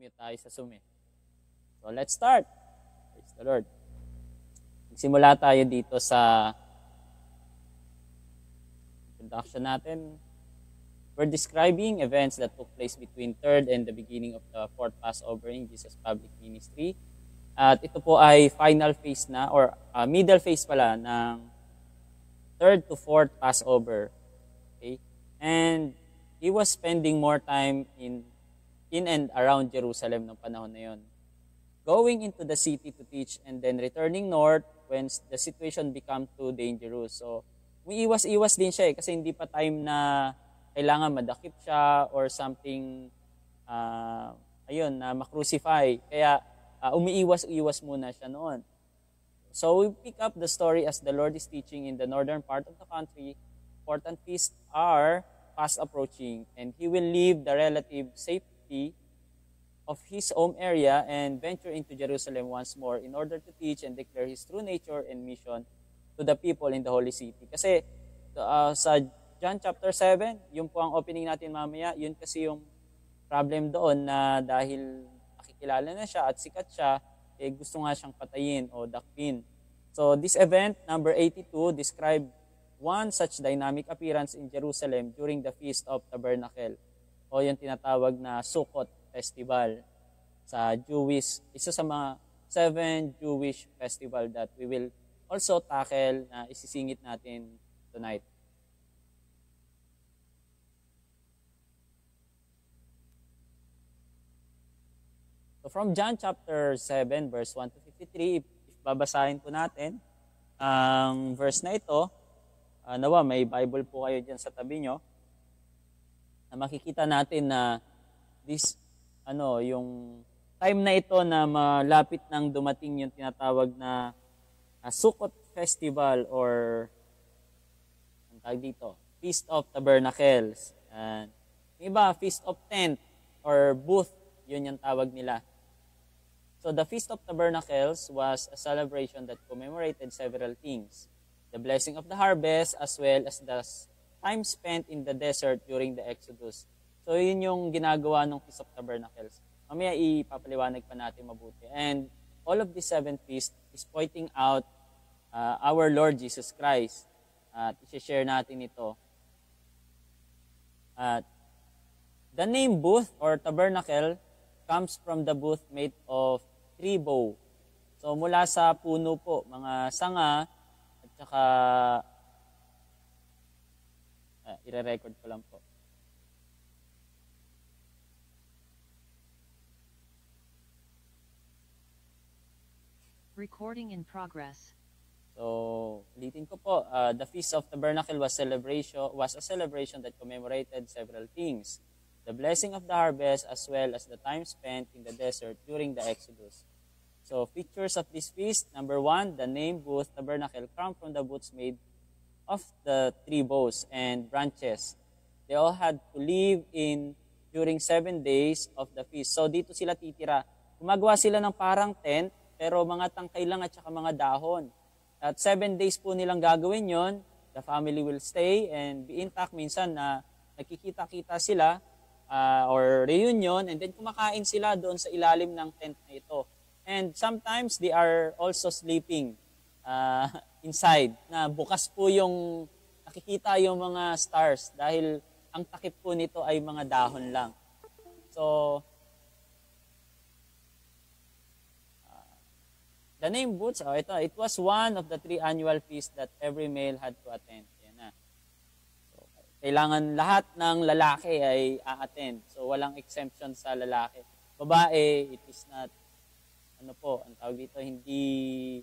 Mute tayo sa Zoom eh. So let's start. Praise the Lord. Magsimula tayo dito sa introduction natin. We're describing events that took place between third and the beginning of the fourth Passover in Jesus' public ministry. At ito po ay final phase na or middle phase pala ng third to fourth Passover. Okay? And he was spending more time in and around Jerusalem ng panahon na yon. Going into the city to teach and then returning north when the situation became too dangerous. So, umiiwas-iwas din siya kasi hindi pa time na kailangan madakip siya or something, na makrucify. Kaya, umiiwas-iwas muna siya noon. So, we pick up the story as the Lord is teaching in the northern part of the country. Important feasts are fast approaching and He will leave the relative safety of His home area and venture into Jerusalem once more in order to teach and declare His true nature and mission to the people in the holy city. Kasi sa John chapter 7, yun po ang opening natin mamaya, yun kasi yung problem doon na dahil nakikilala na siya at sikat siya, gusto nga siyang patayin o dakpin. So this event, number 82, describe one such dynamic appearance in Jerusalem during the Feast of Tabernacle o yung tinatawag na Sukkot Festival sa Jewish, isa sa mga 7 Jewish festival that we will also tackle na isisingit natin tonight. So from John chapter 7 verse 1 to 53, if babasahin po natin ang verse na ito, nawa may Bible po kayo dyan sa tabi nyo, na makikita natin na yung time na ito na malapit nang dumating yung tinatawag na Sukkot Festival or ang tawag dito, Feast of Tabernacles. And yung iba, Feast of Tent or Booth, yun yung tawag nila. So the Feast of Tabernacles was a celebration that commemorated several things. The blessing of the harvest as well as the time spent in the desert during the Exodus. So yun yung ginagawa ng Feast of Tabernacles. Mamaya ipapaliwanag pa natin mabuti. And all of the 7 feasts is pointing out our Lord Jesus Christ. At i-share natin ito. The name booth or tabernacle comes from the booth made of tree bough. So mula sa puno po, mga sanga at saka ire-record ko lang po. Recording in progress. So, ulitin ko po, the Feast of Tabernacle was a celebration that commemorated several things. The blessing of the harvest as well as the time spent in the desert during the Exodus. So, features of this feast, number 1, the name booth tabernacle come from the booths made of the tree boughs and branches. They all had to live in during 7 days of the feast. So, dito sila titira. Gumagawa sila ng parang tent, pero mga tangkay lang at saka mga dahon. At 7 days po nilang gagawin yon. The family will stay and be intact. Minsan na nakikita-kita sila or reunion and then kumakain sila doon sa ilalim ng tent na ito. And sometimes they are also sleeping inside. Na bukas po yung nakikita yung mga stars dahil ang takip po nito ay mga dahon lang. So, the name booths, it was one of the 3 annual feasts that every male had to attend. Yan na. So, kailangan lahat ng lalaki ay a-attend. So, walang exemption sa lalaki. Babae, it is not, ang tawag dito, hindi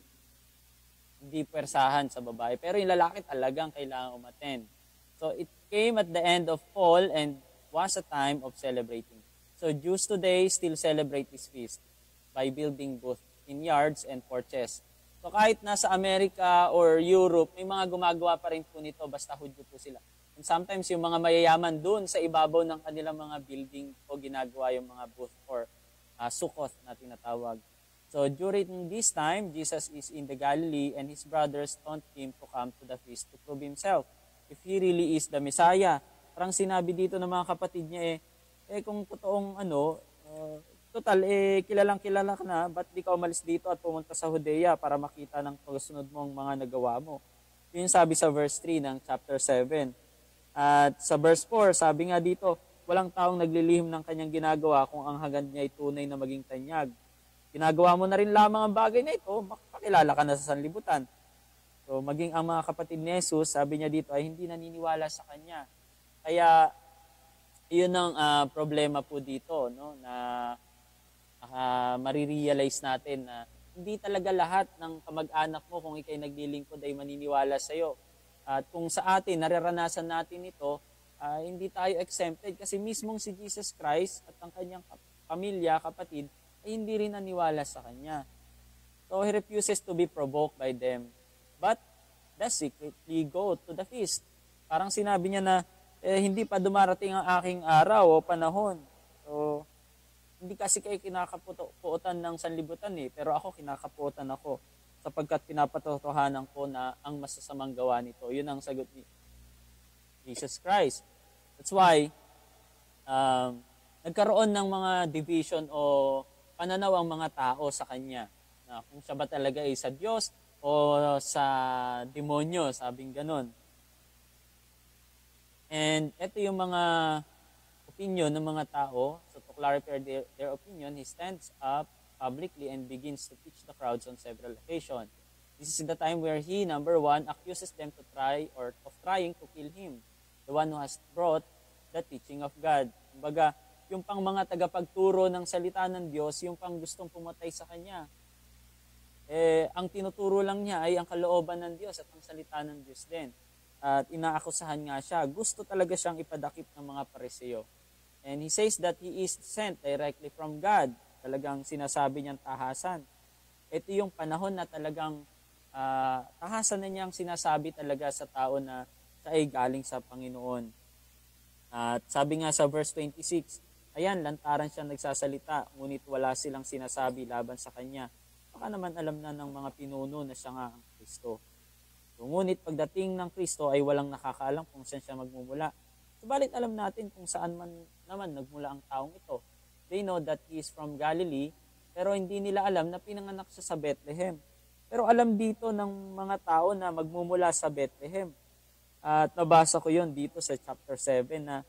pwersahan sa babae. Pero yung lalaki talagang kailangan umattend. So, it came at the end of fall and was a time of celebrating. So, Jews today still celebrate this feast by building booths in yards and porches. So kahit nasa Amerika or Europe, may mga gumagawa pa rin po nito, basta Hudyo po sila. And sometimes yung mga mayayaman doon sa ibabaw ng kanilang mga building po ginagawa yung mga booth or sukkot na tinatawag. So during this time, Jesus is in the Galilee and his brothers taunt him to come to the feast to prove himself. If he really is the Messiah. Parang sinabi dito ng mga kapatid niya kung totoong total, kilalang kilala ka na, ba't di ka umalis dito at pumunta sa Judea para makita ng pagsunod mong mga nagawa mo? Yun yung sabi sa verse 3 ng chapter 7. At sa verse 4, sabi nga dito, walang taong naglilihim ng kanyang ginagawa kung ang hangad niya ay tunay na maging tanyag. Ginagawa mo na rin lamang ang bagay na ito, makakilala ka na sa sanlibutan. So maging ang mga kapatid ni Jesus, sabi niya dito, ay hindi naniniwala sa kanya. Kaya yun ang problema po dito, no, na marirealize natin na hindi talaga lahat ng kamag-anak mo kung ikay naglilingkod ay maniniwala sa iyo. At kung sa atin, nararanasan natin ito, hindi tayo exempted kasi mismong si Jesus Christ at ang kanyang pamilya, kapatid, ay hindi rin naniwala sa kanya. So he refuses to be provoked by them, but does secretly go to the feast. Parang sinabi niya na, hindi pa dumarating ang aking araw o panahon. So, hindi kasi kayo kinakapuotan ng sanlibutan pero ako kinakapuotan ako sapagkat pinapatotohanan ko na ang masasamang gawa nito. Yun ang sagot ni Jesus Christ. That's why, nagkaroon ng mga division o pananaw ang mga tao sa kanya. Na kung siya ba talaga ay sa Diyos o sa demonyo, sabing ganon. And ito yung mga opinion ng mga tao. So to clarify their opinion, he stands up publicly and begins to teach the crowds on several occasions. This is the time where he, number one, accuses them of trying to kill him, the one who has brought the teaching of God. Kumbaga, yung pang mga tagapagturo ng salita ng Diyos, yung pang gustong pumatay sa kanya. Ang tinuturo lang niya ay ang kalooban ng Diyos at ang salita ng Diyos din. At inaakusahan nga siya. Gusto talaga siyang ipadakip ng mga Pariseo. And he says that he is sent directly from God. Talagang sinasabi niyang tahasan. Ito yung panahon na talagang tahasan na niyang sinasabi talaga sa tao na siya ay galing sa Panginoon. At sabi nga sa verse 26, ayan, lantaran siya nagsasalita, ngunit wala silang sinasabi laban sa kanya. Baka naman alam na ng mga pinuno na siya nga ang Kristo. So, ngunit pagdating ng Kristo ay walang nakakaalam kung saan siya magmumula. Subalit alam natin kung saan man naman nagmula ang taong ito. They know that he is from Galilee, pero hindi nila alam na pinanganak siya sa Bethlehem. Pero alam dito ng mga tao na magmumula sa Bethlehem. At nabasa ko yon dito sa chapter 7 na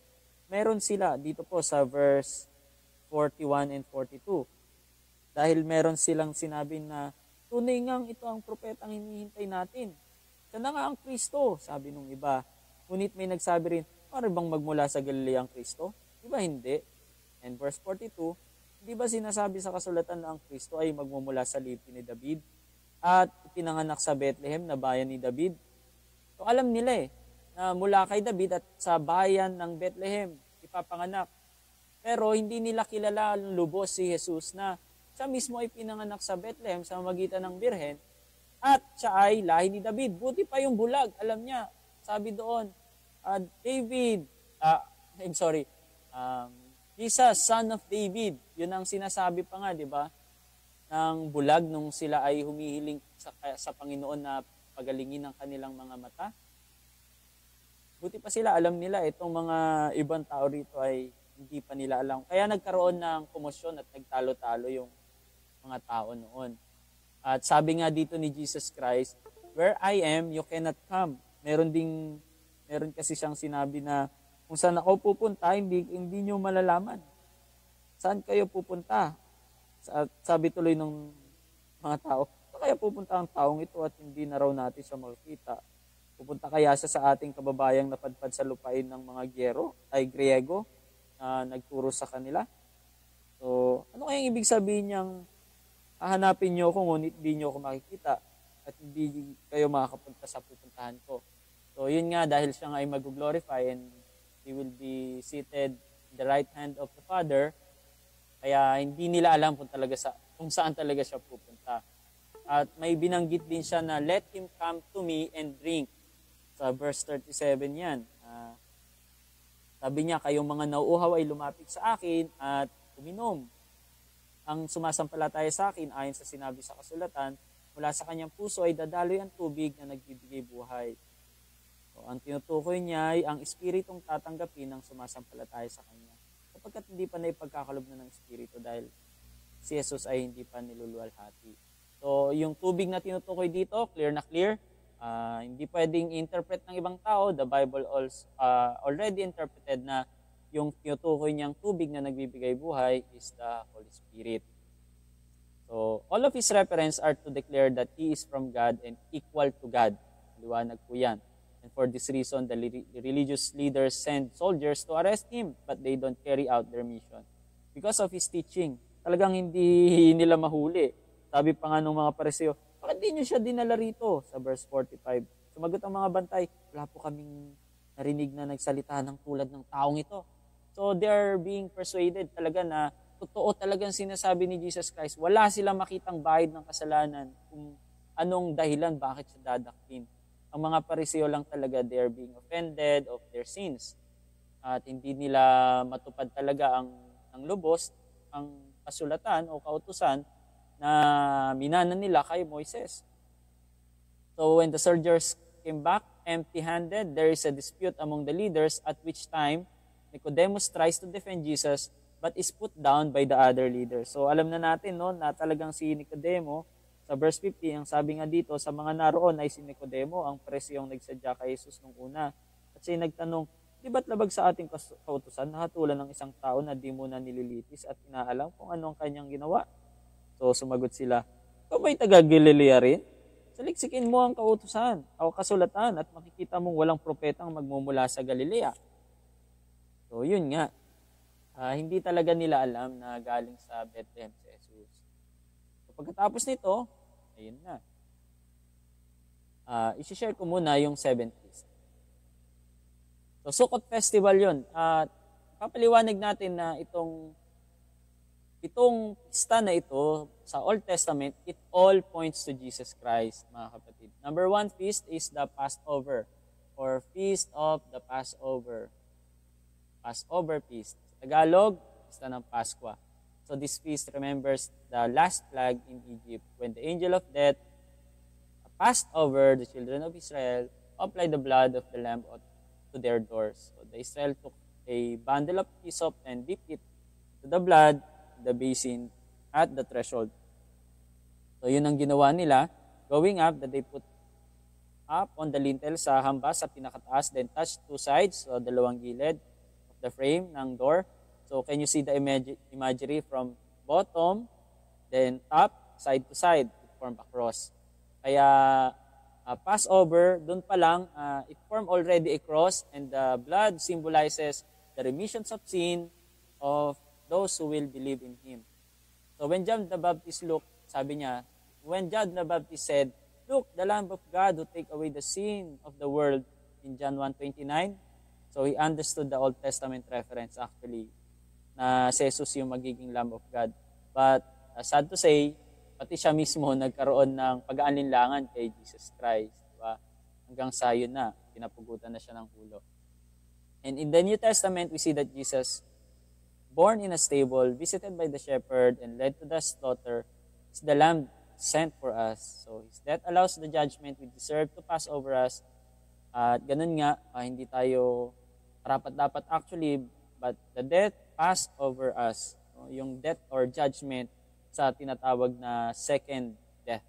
meron sila dito po sa verse 41 and 42. Dahil meron silang sinabi na tunay ngang ito ang propetang hinihintay natin. Siya na nga ang Kristo, sabi nung iba. Ngunit may nagsabi rin, para bang magmula sa Galilea ang Kristo? Di ba hindi? And verse 42, di ba sinasabi sa kasulatan na ang Kristo ay magmumula sa lipi ni David at ipinanganak sa Bethlehem na bayan ni David? So alam nila na mula kay David at sa bayan ng Bethlehem ipapanganak. Pero hindi nila kilala lubos si Jesus na siya mismo ay pinanganak sa Bethlehem sa magitan ng Birhen at siya ay lahi ni David. Buti pa yung bulag, alam niya. Sabi doon, Jesus, son of David. Yun ang sinasabi pa nga, di ba? Ng bulag nung sila ay humihiling sa Panginoon na pagalingin ng kanilang mga mata. Buti pa sila, alam nila, itong mga ibang tao rito ay hindi pa nila alam. Kaya nagkaroon ng komosyon at nagtalo-talo yung mga tao noon. At sabi nga dito ni Jesus Christ, where I am, you cannot come. Meron kasi siyang sinabi na kung saan ako pupunta, hindi nyo malalaman. Saan kayo pupunta? Sabi tuloy ng mga tao, saan kaya pupunta ang taong ito at hindi na raw natin siya makikita? Pupunta kaya siya sa ating kababayang napadpad sa lupain ng mga Griego na nagturo sa kanila? So, ano kayang ibig sabihin niyang hahanapin niyo ako ngunit hindi niyo ako makikita at hindi kayo makakapunta sa pupuntahan ko. So, yun nga, dahil siya nga ay mag-glorify and he will be seated in the right hand of the Father, kaya hindi nila alam kung saan talaga siya pupunta. At may binanggit din siya na, let him come to me and drink. Sa verse 37 yan. Sabi niya, kayong mga nauuhaw ay lumapit sa akin at uminom. Ang sumasampalataya sa akin, ayon sa sinabi sa kasulatan, mula sa kanyang puso ay dadaloy ang tubig na nagbibigay buhay. So, ang tinutukoy niya ay ang espiritong tatanggapin ng sumasampalataya sa kanya. Sapagkat hindi pa na ipagkakalob na ng espiritu dahil si Jesus ay hindi pa niluluwalhati. So, yung tubig na tinutukoy dito, clear na clear. Hindi pwedeng interpret ng ibang tao. The Bible also, already interpreted na yung tinutukoy niyang tubig na nagbibigay buhay is the Holy Spirit. So, all of his reference are to declare that he is from God and equal to God. Liwanag po yan. And for this reason, the religious leaders send soldiers to arrest him, but they don't carry out their mission. Because of his teaching, talagang hindi nila mahuli. Sabi pa nga ng mga Pariseo, bakit di nyo siya dinala rito? Sa verse 45. Sumagot ang mga bantay, wala po kaming narinig na nagsalita ng tulad ng taong ito. So they are being persuaded talaga na totoo talagang sinasabi ni Jesus Christ. Wala silang makitang bahid ng kasalanan kung anong dahilan bakit siya dadakpin. Ang mga Pariseo lang talaga, they are being offended of their sins. At hindi nila matupad talaga ang lubos, ang kasulatan o kautusan na minana nila kay Moises. So when the soldiers came back empty-handed, there is a dispute among the leaders, at which time Nicodemus tries to defend Jesus but is put down by the other leaders. So alam na natin no, na talagang si Nicodemo, sa verse 50, ang sabi nga dito, sa mga naroon ay si Nicodemo, ang Pariseyong nagsadya kay Jesus nung una. At siya nagtanong, di ba't labag sa ating kautusan, nahatulan ng isang tao na di muna nililitis at inaalam kung ano ang kanyang ginawa? So sumagot sila, ikaw ba'y taga-Galilea rin? Saliksikin mo ang kautusan o kasulatan at makikita mong walang propetang magmumula sa Galilea. So yun nga, hindi talaga nila alam na galing sa Bethlehem si Jesus. So pagkatapos nito, ayun na. I-share ko muna yung 7 feast. So Sukkot Festival yun. Papaliwanag natin na itong pista na ito sa Old Testament, it all points to Jesus Christ, mga kapatid. Number 1 feast is the Passover or Feast of the Passover. Passover feast. Sa Tagalog, pista ng Paskwa. So this feast remembers the last plague in Egypt when the angel of death passed over the children of Israel, applied the blood of the lamb to their doors. So the Israel took a bundle of hyssop and dipped it to the blood in the basin at the threshold. So yun ang ginawa nila. Going up, that they put up on the lintel sa hamba sa pinakataas, then touch 2 sides, so dalawang gilid of the frame ng door. So can you see the imagery from bottom, then top, side to side, it form a cross. Kaya Passover, dun pa lang, it formed already a cross, and the blood symbolizes the remissions of sin of those who will believe in Him. So when John the Baptist looked, sabi niya, when John the Baptist said, "Look, the Lamb of God who take away the sin of the world," in John 1:29, so he understood the Old Testament reference actually, na si Jesus yung magiging Lamb of God. But sad to say, pati siya mismo nagkaroon ng pag-aalinlangan kay Jesus Christ. Diba? Hanggang sa yun na, pinapugutan na siya ng ulo. And in the New Testament, we see that Jesus, born in a stable, visited by the shepherd, and led to the slaughter, is the Lamb sent for us. So his death allows the judgment we deserve to pass over us. At ganun nga, hindi tayo dapat actually, but the death passed over us. So, yung death or judgment sa tinatawag na second death.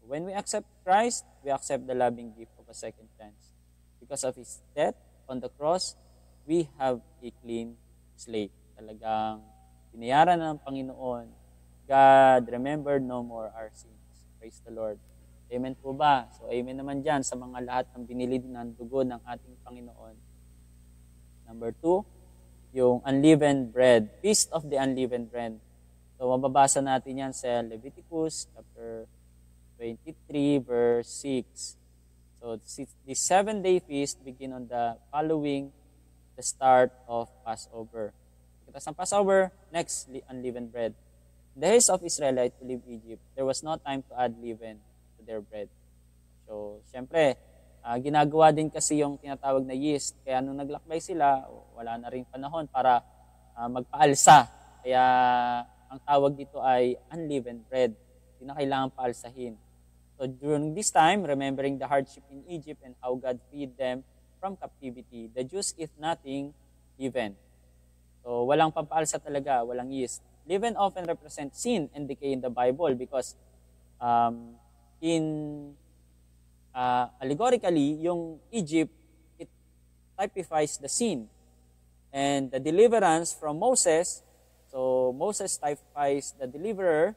When we accept Christ, we accept the loving gift of a second chance. Because of His death on the cross, we have a clean slate. Talagang binayaran ng Panginoon. God remembered no more our sins. Praise the Lord. Amen po ba? So amen naman dyan sa mga lahat ng binili ng dugo ng ating Panginoon. Number 2, yung unleavened bread. Feast of the unleavened bread. So, mababasa natin yan sa Leviticus chapter 23, verse 6. So, the 7-day feast begin on the following the start of Passover. Pagkatapos ng Passover, next, unleavened bread. In the days of Israelites to leave Egypt, there was no time to add leaven to their bread. So, syempre, ginagawa din kasi yung tinatawag na yeast. Kaya nung naglakbay sila, wala na rin panahon para magpaalsa. Kaya, ang tawag dito ay unleavened bread. Hindi na kailangan paalsahin. So during this time, remembering the hardship in Egypt and how God freed them from captivity, the Jews eat nothing leavened. So walang pampaalsa talaga, walang yeast. leaven often represents sin and decay in the Bible because in allegorically, yung Egypt, it typifies the sin. And the deliverance from Moses, so Moses typifies the deliverer,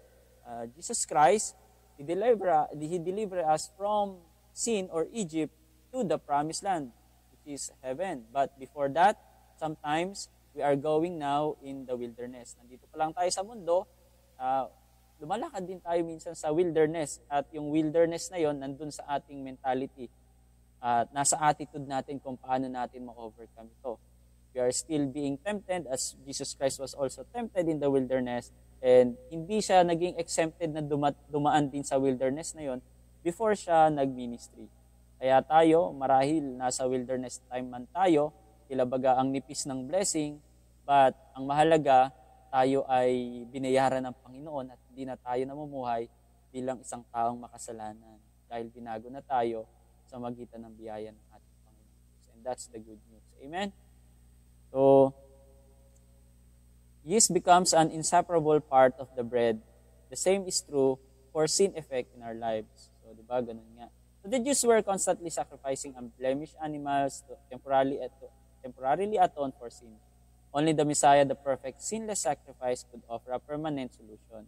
Jesus Christ. He deliver us from sin or Egypt to the promised land, which is heaven. But before that, sometimes we are going now in the wilderness. Nandito pa lang tayo sa mundo, lumalakad din tayo minsan sa wilderness. At yung wilderness na yon nandun sa ating mentality. At nasa attitude natin kung paano natin ma-overcome ito. We are still being tempted as Jesus Christ was also tempted in the wilderness. And hindi siya naging exempted na dumaan din sa wilderness na yon before siya nag-ministry. Kaya tayo, marahil nasa wilderness time man tayo, ilabaga ang nipis ng blessing, but ang mahalaga, tayo ay binayaran ng Panginoon at hindi na tayo namumuhay bilang isang taong makasalanan dahil binago na tayo sa magitan ng biyaya ng ating Panginoon. And that's the good news. Amen? So, yeast becomes an inseparable part of the bread. The same is true for sin effect in our lives. So, di ba? Ganun nga. So, the Jews were constantly sacrificing unblemished animals to temporarily atone for sin. Only the Messiah, the perfect sinless sacrifice, could offer a permanent solution.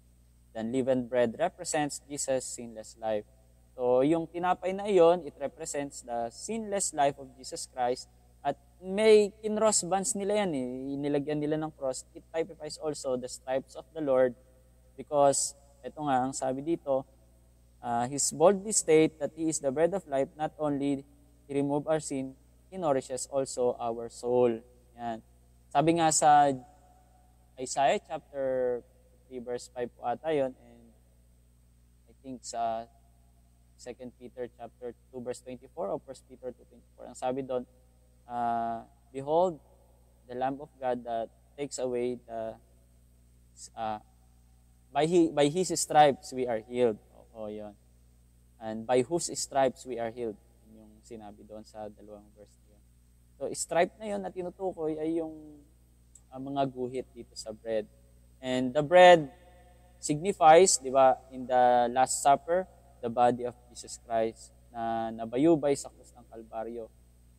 The unleavened bread represents Jesus' sinless life. So, yung tinapay na iyon, it represents the sinless life of Jesus Christ. At may kinross bands nila yan inilagyan nila ng cross. It typifies also the stripes of the Lord because, ito nga, ang sabi dito, His boldly state that He is the bread of life, not only He remove our sin, He nourishes also our soul. Yan. Sabi nga sa Isaiah chapter 3 verse 5 po ata yun, and I think sa 2 Peter chapter 2 verse 24 o 1 Peter 2:24, ang sabi doon, behold, the Lamb of God that takes away the, by His stripes we are healed. O yun. And by whose stripes we are healed. Yung sinabi doon sa dalawang verse na yun. So, stripe na yun na tinutukoy ay yung mga guhit dito sa bread. And the bread signifies, di ba, in the Last Supper, the body of Jesus Christ na nabayubay sa krus ng Kalbaryo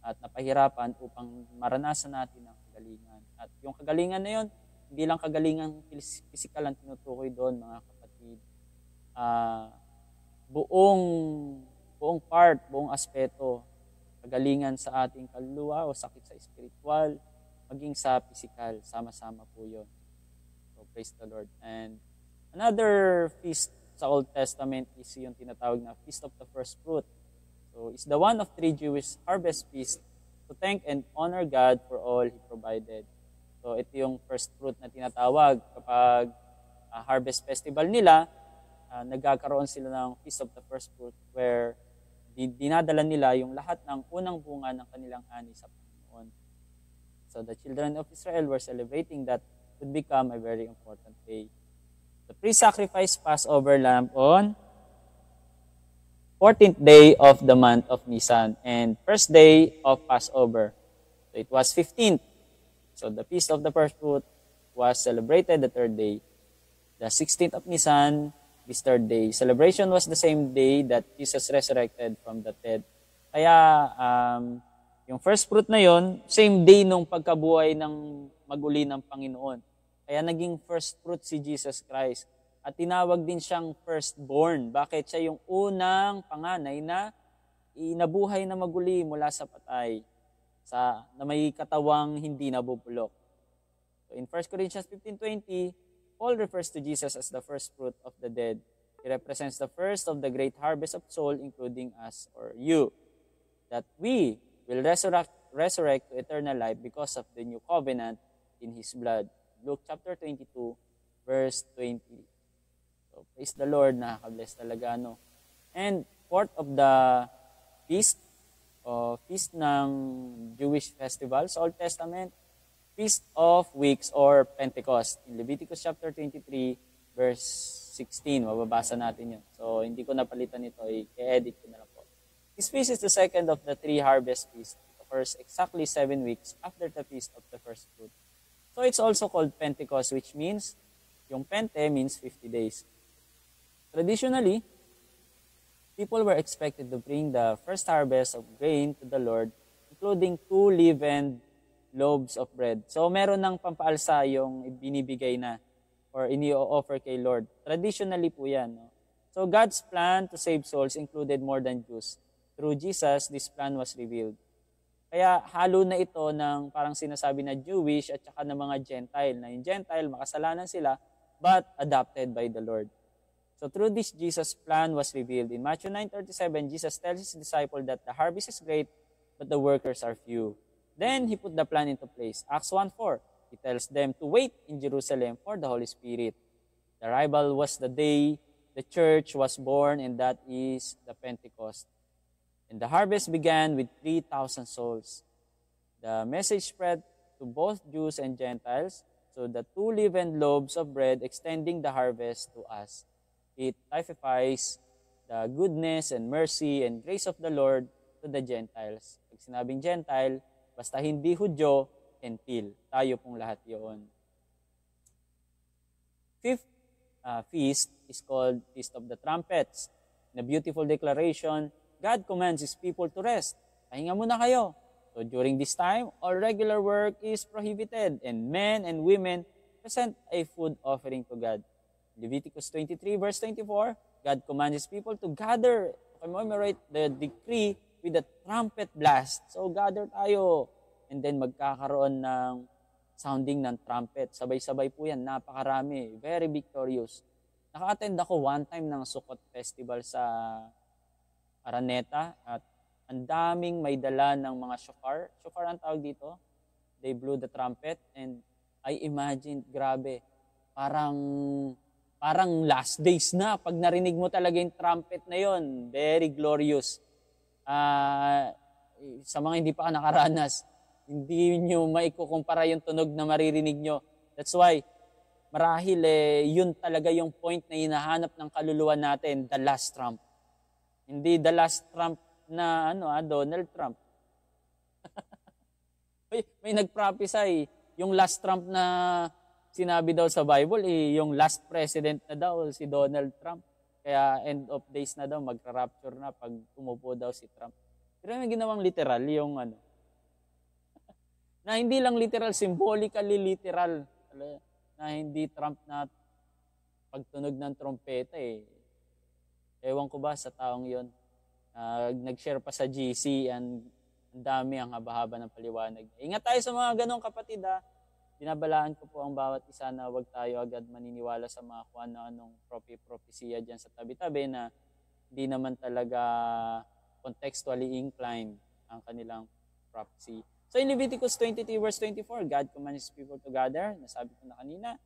at napahirapan upang maranasan natin ang kagalingan. At yung kagalingan na yun, hindi lang kagalingan physical ang tinutukoy doon, mga kapatid. Buong part, buong aspeto, kagalingan sa ating kaluluwa o sakit sa spiritual, maging sa physical, sama-sama po yun. So, praise the Lord. And another feast sa Old Testament is yung tinatawag na Feast of the First Fruit. So, it's the one of 3 Jewish harvest feasts to thank and honor God for all He provided. So, ito yung first fruit na tinatawag. Kapag harvest festival nila, nagkakaroon sila ng Feast of the First Fruit where dinadala nila yung lahat ng unang bunga ng kanilang ani sa Panginoon. So, the children of Israel were celebrating that would become a very important day. The pre-sacrifice Passover lamb on 14th day of the month of Nisan and first day of Passover. So it was 15th. So the feast of the first fruit was celebrated the 3rd day. The 16th of Nisan, this 3rd day. Celebration was the same day that Jesus resurrected from the dead. Kaya yung first fruit na yon, same day nung pagkabuhay ng maguli ng Panginoon. Kaya naging first fruit si Jesus Christ. At tinawag din siyang firstborn. Bakit? Siya yung unang panganay na inabuhay na maguli mula sa patay na may katawang hindi nabubulok. So in 1 Corinthians 15:20, Paul refers to Jesus as the first fruit of the dead. He represents the first of the great harvest of soul, including us or you, that we will resurrect to eternal life because of the new covenant in His blood. Luke chapter 22, verse 20. So, praise the Lord, nakaka-bless talaga, no? And fourth of the feast ng Jewish festival sa Old Testament, Feast of Weeks or Pentecost. In Leviticus chapter 23, verse 16, mababasa natin yun. So, hindi ko napalitan ito, i-edit ko na lang po. This feast is the second of the 3 harvest feasts. It occurs exactly 7 weeks after the Feast of the First Fruit. So, it's also called Pentecost, which means Yung pente means 50 days. Traditionally, people were expected to bring the first harvest of grain to the Lord, including 2 leavened loaves of bread. So meron ng pampaalsa yung binibigay na or ini-offer kay Lord. Traditionally po yan. No? So God's plan to save souls included more than Jews. Through Jesus, this plan was revealed. Kaya halo na ito ng parang sinasabi na Jewish at saka ng mga Gentile. Na yung Gentile, makasalanan sila, but adopted by the Lord. So through this, Jesus' plan was revealed. In Matthew 9:37, Jesus tells his disciples that the harvest is great, but the workers are few. Then he put the plan into place. Acts 1:4, he tells them to wait in Jerusalem for the Holy Spirit. The arrival was the day the church was born, and that is the Pentecost. And the harvest began with 3,000 souls. The message spread to both Jews and Gentiles, so the 2 leavened loaves of bread extending the harvest to us. It typifies the goodness and mercy and grace of the Lord to the Gentiles. Pag sinabing Gentile, basta hindi Hudyo, Gentil. Tayo pong lahat yun. Fifth feast is called Feast of the Trumpets. In a beautiful declaration, God commands His people to rest. Pahinga muna kayo. So during this time, all regular work is prohibited, and men and women present a food offering to God. Leviticus 23 verse 24, God commands His people to gather to commemorate the decree with a trumpet blast. So gather tayo. And then magkakaroon ng sounding ng trumpet. Sabay-sabay po yan, napakarami. Very victorious. Naka-attend ako one time ng Sukkot Festival sa Araneta at ang daming may dala ng mga shofar. Shofar ang tawag dito. They blew the trumpet and I imagined, grabe, parang last days na pag narinig mo talaga yung trumpet na yon. Very glorious. Sa mga hindi pa nakaranas, hindi nyo maikukumpara yung tunog na maririnig nyo. That's why, marahil yun talaga yung point na hinahanap ng kaluluwa natin, the last trump. Hindi the last Trump na Donald Trump. may nag-prophesy, yung last Trump na sinabi daw sa Bible, yung last president na daw si Donald Trump. Kaya end of days na daw, magra-rapture na pag umupo daw si Trump. Pero may ginawang literal, yung na hindi lang literal, symbolically literal. Na hindi Trump na pagtunog ng trompeta Ewan ko ba sa taong yon. Nag-share pa sa GC and ang dami, ang haba-haba ng paliwanag. Ingat tayo sa mga ganong kapatid Binabalaan ko po ang bawat isa na huwag tayo agad maniniwala sa mga kung ano-anong propesya dyan sa tabi-tabi na hindi naman talaga contextually inclined ang kanilang prophecy. So in Leviticus 23 verse 24, God commands His people to gather, nasabi ko na kanina,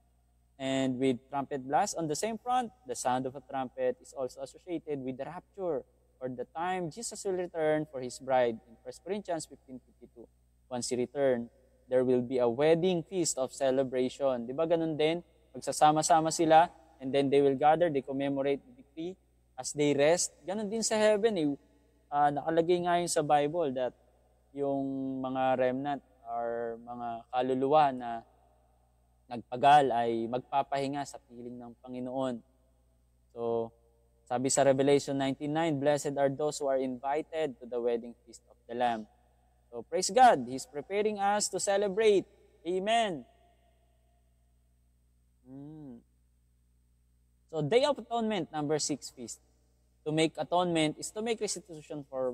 and with trumpet blast. On the same front, the sound of a trumpet is also associated with the rapture, or the time Jesus will return for His bride. In 1 Corinthians 15:52, once He return, there will be a wedding feast of celebration. Di ba ganun din? Magsasama-sama sila, and then they will gather, they commemorate the decree as they rest. Ganun din sa heaven. Nakalagay nga yun sa Bible that yung mga remnant or mga kaluluwa na nagpagal ay magpapahinga sa piling ng Panginoon. So, sabi sa Revelation 19:9, blessed are those who are invited to the wedding feast of the Lamb. So, praise God. He's preparing us to celebrate. Amen. So, Day of Atonement, number 6 feast. To make atonement is to make restitution for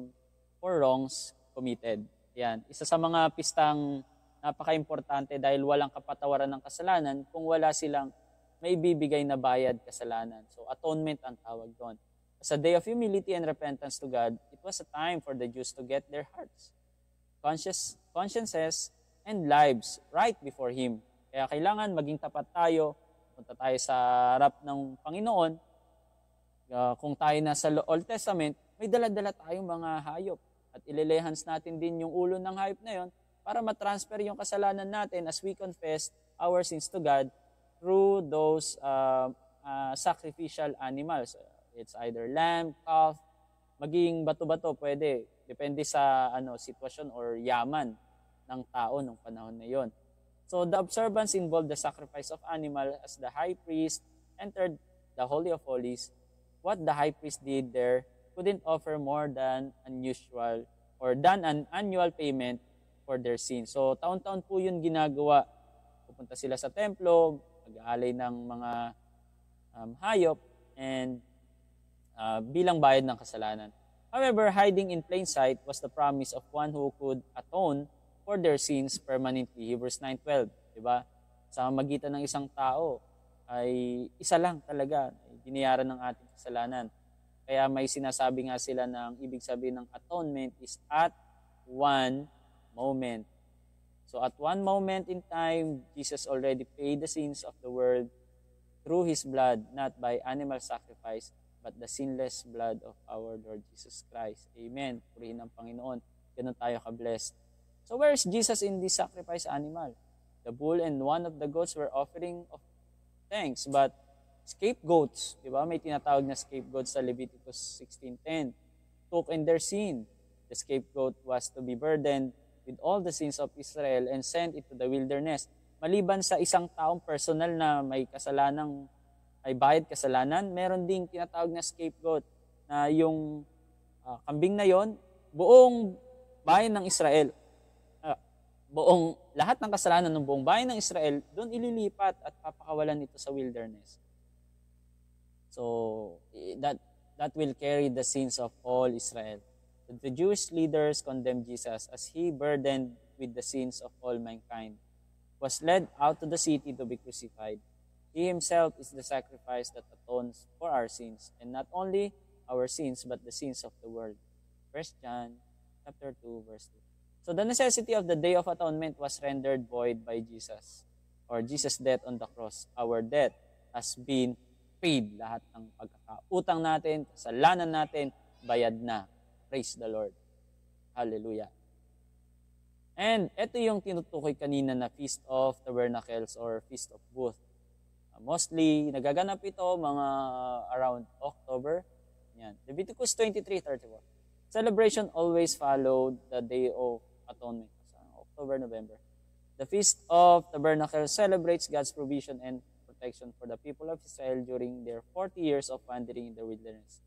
wrongs committed. Yan. Isa sa mga pistang napaka-importante dahil walang kapatawaran ng kasalanan kung wala silang may bibigay na bayad kasalanan. So, atonement ang tawag doon. As a day of humility and repentance to God, it was a time for the Jews to get their hearts, consciences, and lives right before Him. Kaya kailangan maging tapat tayo, punta tayo sa harap ng Panginoon. Kung tayo nasa Old Testament, may dala-dala tayong mga hayop. At ililehans natin din yung ulo ng hayop na yon para matransfer yung kasalanan natin as we confess our sins to God through those sacrificial animals. It's either lamb, calf, maging bato-bato, pwede. Depende sa sitwasyon or yaman ng tao nung panahon na yon. So the observance involved the sacrifice of animal as the high priest entered the Holy of Holies. What the high priest did there couldn't offer more than unusual or than an annual payment for their sins. So taon-taon po yun ginagawa. Pupunta sila sa templo, mag-aalay ng mga hayop and bilang bayad ng kasalanan. However, hiding in plain sight was the promise of one who could atone for their sins permanently. Hebrews 9:12, di ba? Sa magitan ng isang tao ay isa lang talaga, binayaran ng ating kasalanan. Kaya may sinasabi nga sila ng ibig sabihin ng atonement is at one moment. So at one moment in time, Jesus already paid the sins of the world through His blood, not by animal sacrifice, but the sinless blood of our Lord Jesus Christ. Amen. Purihin ang Panginoon. Ganun tayo ka-blessed. So where is Jesus in this sacrifice animal? The bull and one of the goats were offering of thanks, but scapegoats, di ba? May tinatawag na scapegoats sa Leviticus 16:10. Took in their sin. The scapegoat was to be burdened with all the sins of Israel and sent it to the wilderness. Maliban sa isang taong personal na may kasalanang ay bayad kasalanan, meron ding tinatawag na scapegoat na yung kambing na yon, buong bayan ng Israel, buong lahat ng kasalanan ng buong bayan ng Israel, doon ililipat at papakawalan ito sa wilderness. So that will carry the sins of all Israel. The Jewish leaders condemned Jesus as He burdened with the sins of all mankind, was led out to the city to be crucified. He Himself is the sacrifice that atones for our sins, and not only our sins, but the sins of the world. 1 John chapter 2, verse 2. So the necessity of the Day of Atonement was rendered void by Jesus, or Jesus' death on the cross. Our debt has been paid. Lahat ng pagkakautang natin, kasalanan natin, bayad na. Praise the Lord. Hallelujah. And ito yung tinutukoy kanina na Feast of Tabernacles or Feast of Booths. Mostly, nagaganap ito mga around October. Yan. Leviticus 23:34. Celebration always followed the Day of Atonement. October, November. The Feast of Tabernacles celebrates God's provision and protection for the people of Israel during their 40 years of wandering in the wilderness.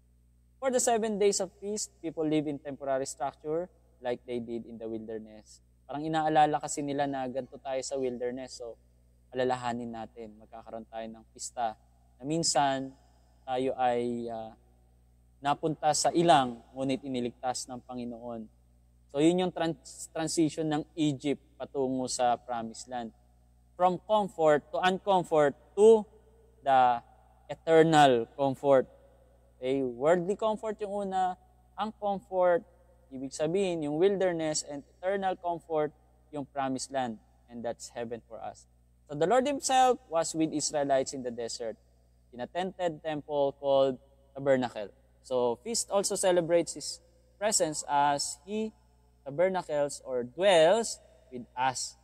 For the 7 days of feast, people live in temporary structure like they did in the wilderness. Parang inaalala kasi nila na ganito tayo sa wilderness. So, alalahanin natin, magkakaroon tayo ng pista na minsan tayo ay napunta sa ilang, ngunit iniligtas ng Panginoon. So yun yung transition ng Egypt patungo sa Promised Land. From comfort to uncomfort to the eternal comfort. Okay? Worldly comfort yung una, ang comfort, ibig sabihin yung wilderness, and eternal comfort yung Promised Land. And that's heaven for us. So the Lord Himself was with Israelites in the desert in a tented temple called Tabernacle. So feast also celebrates His presence as He tabernacles or dwells with us.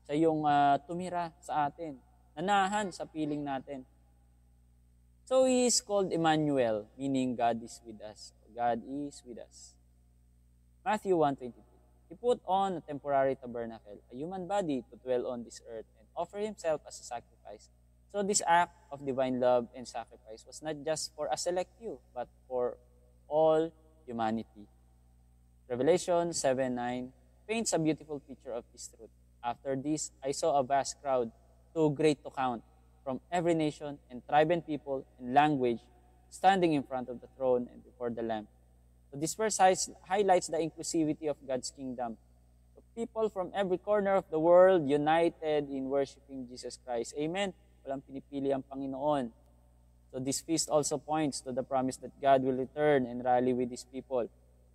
Siya yung tumira sa atin, nanahan sa piling natin. So He is called Emmanuel, meaning God is with us. God is with us. Matthew 1:23. He put on a temporary tabernacle, a human body to dwell on this earth, and offer Himself as a sacrifice. So this act of divine love and sacrifice was not just for a select few, but for all humanity. Revelation 7:9 paints a beautiful picture of this truth. After this, I saw a vast crowd, too great to count, from every nation and tribe and people and language, standing in front of the throne and before the Lamb. So this verse highlights the inclusivity of God's kingdom. So people from every corner of the world united in worshiping Jesus Christ. Amen. Walang pinipili ang Panginoon. So this feast also points to the promise that God will return and rally with His people.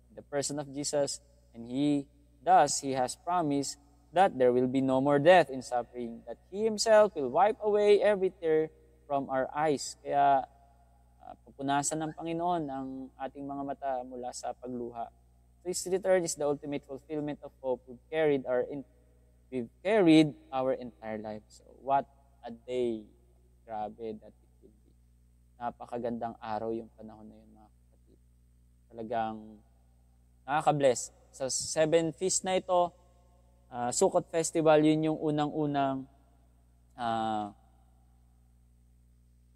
In the person of Jesus, and He has promised that there will be no more death and suffering, that He Himself will wipe away every tear from our eyes. Kaya pupunasan ng Panginoon ang ating mga mata mula sa pagluha. So His return is the ultimate fulfillment of hope we've carried our entire life. So what a day. Grabe that it will be. Napakagandang araw yung panahon na yun, mga kapatid. Talagang nakaka-bless. Sa 7 feast na ito, Sukkot Festival, yun yung unang-unang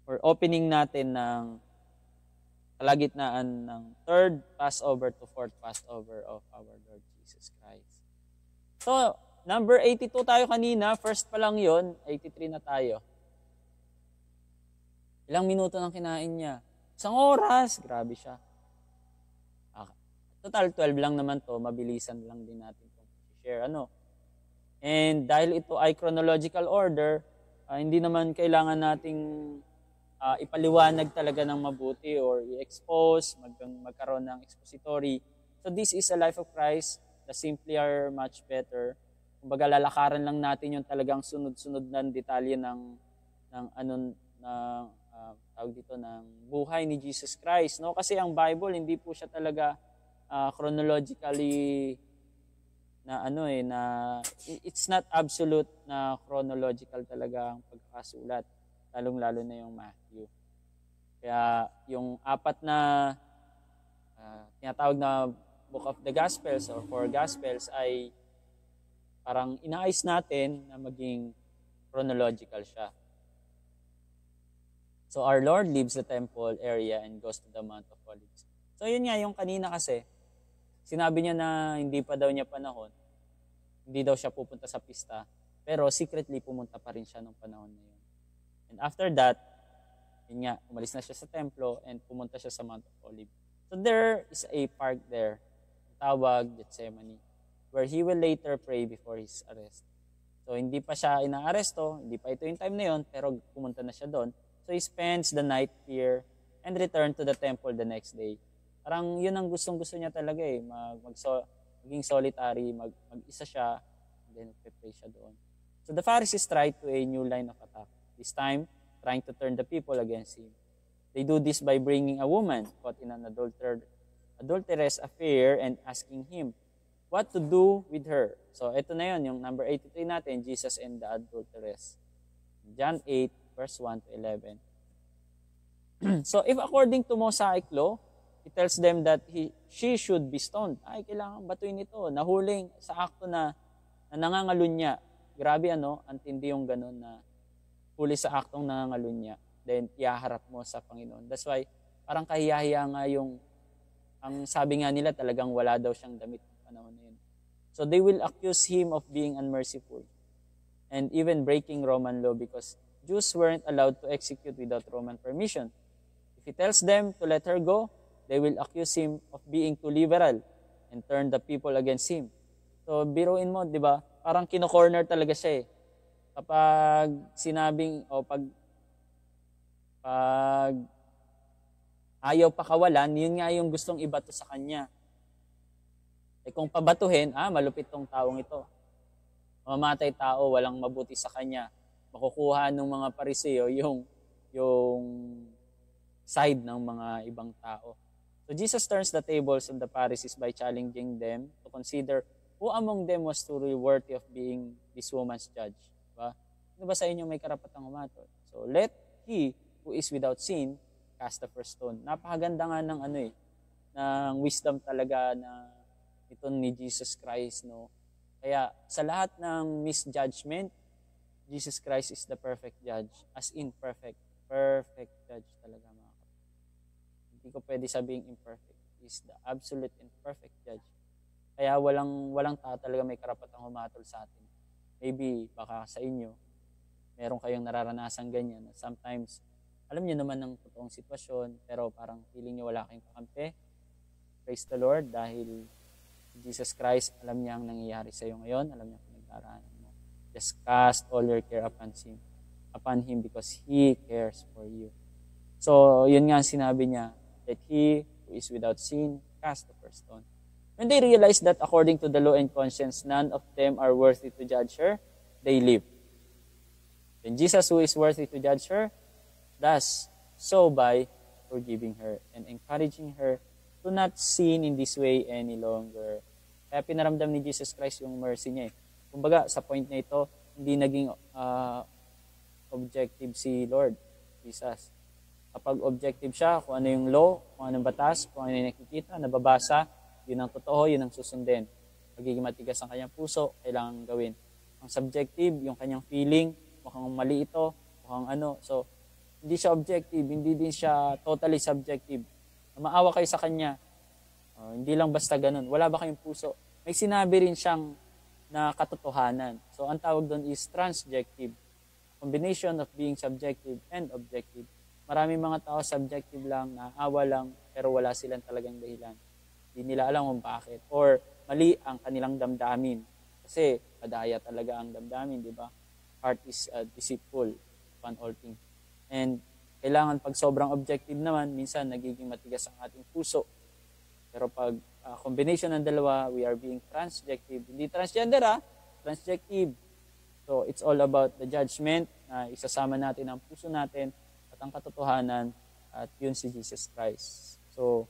or opening natin ng kalagitnaan ng third Passover to fourth Passover of our Lord Jesus Christ. So, number 82 tayo kanina. First pa lang yun. 83 na tayo. Ilang minuto nang kinain niya? 1 oras. Grabe siya. Total, 12 lang naman to. Mabilisan lang din natin itong share. And dahil ito ay chronological order, hindi naman kailangan nating ipaliwanag talaga ng mabuti or i-expose, magkaroon ng expository. So this is a life of Christ. The simply are much better. Kumbaga lalakaran lang natin yung talagang sunod-sunod na detalye ng tawag dito ng buhay ni Jesus Christ, no? Kasi ang Bible hindi po siya talaga chronologically it's not absolute na chronological talaga ang pagkakasulat, lalong-lalo na yung Matthew. Kaya yung apat na tinatawag na Book of the Gospels or four Gospels ay parang inaayos natin na maging chronological siya. So our Lord leaves the temple area and goes to the Mount of Olives. So yun nga, yung kanina kasi, sinabi niya na hindi pa daw niya panahon, hindi daw siya pupunta sa pista, pero secretly pumunta pa rin siya nung panahon na yun. And after that, yun nga, umalis na siya sa templo and pumunta siya sa Mount of Olives. So there is a park there, tawag Gethsemane, where he will later pray before his arrest. So hindi pa siya inaaresto, hindi pa ito yung time na yun, pero pumunta na siya doon. So he spends the night here and return to the temple the next day. Parang yun ang gustong-gusto niya talaga maging solitary, mag-isa siya, and then pray siya doon. So the Pharisees tried to a new line of attack, this time trying to turn the people against him. They do this by bringing a woman caught in an adulterous affair and asking him what to do with her. So ito na yun, yung number 83 natin, Jesus and the adulteress. John 8, verse 1 to 11. So if according to Mosaic law, he tells them that she should be stoned. Ay, kailangan batuin ito. Nahuling sa akto na nangangalunya. Grabe antindi yung ganun na huli sa aktong nangangalunya. Then, ihaharap mo sa Panginoon. That's why, parang kahiyahiya nga ang sabi nga nila talagang wala daw siyang damit ng panahon na yun. So they will accuse him of being unmerciful and even breaking Roman law because Jews weren't allowed to execute without Roman permission. If he tells them to let her go, they will accuse him of being too liberal and turn the people against him. So biruin mo, di ba? Parang kino-corner talaga siya eh. Kapag sinabing, pag ayaw pakawalan, yun nga yung gustong ibato sa kanya. Eh kung pabatuhin, malupit tong taong ito. Mamamatay tao, walang mabuti sa kanya. Makukuha ng mga Pariseo yung side ng mga ibang tao. So Jesus turns the tables on the Pharisees by challenging them to consider who among them was truly worthy of being this woman's judge. Diba? Ano ba sa inyo may karapatang humatol? So let he who is without sin cast the first stone. Napakaganda nga ng ng wisdom talaga na ito ni Jesus Christ, no? Kaya sa lahat ng misjudgment, Jesus Christ is the perfect judge, as in perfect judge talaga mga kapatid. Hindi ko pwede sabing imperfect. He is the absolute and perfect judge. Kaya walang tao talaga may karapatang humatol sa atin. Maybe baka sa inyo, meron kayong nararanasan ganyan. Sometimes, alam niyo naman ng totoong sitwasyon, pero parang feeling niyo wala kayong kakampi. Praise the Lord dahil Jesus Christ, alam niya ang nangyayari sa iyo ngayon, alam niya ang pinagdaraanan mo. Just cast all your care upon Him because He cares for you. So, yun nga sinabi niya, that he who is without sin cast the first stone. When they realized that according to the law and conscience, none of them are worthy to judge her, they leave. Then Jesus, who is worthy to judge her, does so by forgiving her and encouraging her to not sin in this way any longer. Kaya pinaramdam ni Jesus Christ yung mercy niya. Kumbaga, sa point na ito, hindi naging objective si Lord Jesus. Kapag objective siya, kung ano yung law, kung ano yung batas, kung ano yung nakikita, nababasa, yun ang totoo, yun ang susundin. magiging matigas ang kanyang puso, kailangan gawin. Ang subjective, yung kanyang feeling, mukhang mali ito, mukhang ano. So, hindi siya objective, hindi din siya totally subjective. Maawa kayo sa kanya. Hindi lang basta ganun. Wala ba kayong puso? May sinabi rin siyang na katotohanan. So, ang tawag doon is transjective. Combination of being subjective and objective. Maraming mga tao subjective lang, naawa lang, pero wala silang talagang dahilan. Hindi nila alam kung bakit. Or mali ang kanilang damdamin. Kasi madaya talaga ang damdamin, di ba? Heart is deceitful upon all things. And kailangan pag sobrang objective naman, minsan nagiging matigas ang ating puso. Pero pag combination ng dalawa, we are being transjective. Hindi transgender transjective. So, it's all about the judgment na isasama natin ang puso natin at ang katotohanan at yun si Jesus Christ. So,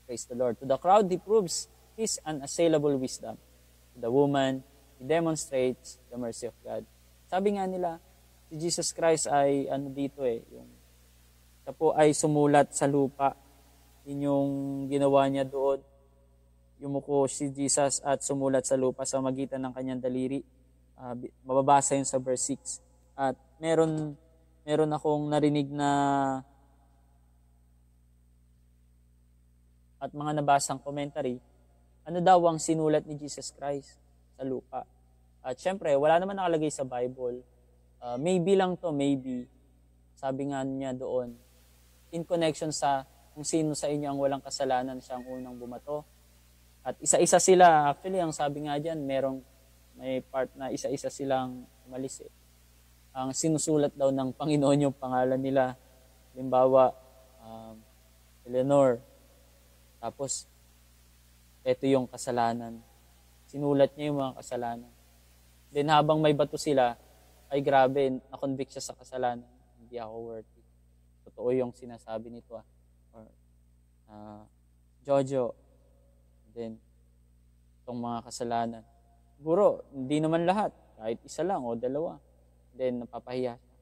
praise the Lord. To the crowd, He proves His unassailable wisdom. To the woman, He demonstrates the mercy of God. Sabi nga nila, si Jesus Christ ay siya po ay sumulat sa lupa. Yun yung ginawa niya doon. Yumuko si Jesus at sumulat sa lupa sa magitan ng kanyang daliri. Mababasa yun sa verse 6. At meron akong narinig na at mga nabasang commentary, ano daw ang sinulat ni Jesus Christ sa lupa. At syempre, wala naman nakalagay sa Bible. Maybe lang to, maybe. Sabi nga niya doon, in connection sa kung sino sa inyo ang walang kasalanan, siya ang unang bumato. At isa-isa sila, actually, ang sabi nga dyan, may part na isa-isa silang umalis Ang sinusulat daw ng Panginoon yung pangalan nila. Halimbawa, Eleanor. Tapos, ito yung kasalanan. Sinulat niya yung mga kasalanan. Then habang may bato sila, ay grabe, na-convict siya sa kasalanan. Hindi ako worthy. Totoo yung sinasabi nito. Or, Jojo. Then, itong mga kasalanan. Siguro, hindi naman lahat. Kahit isa lang o dalawa. Then, napapahiya siya.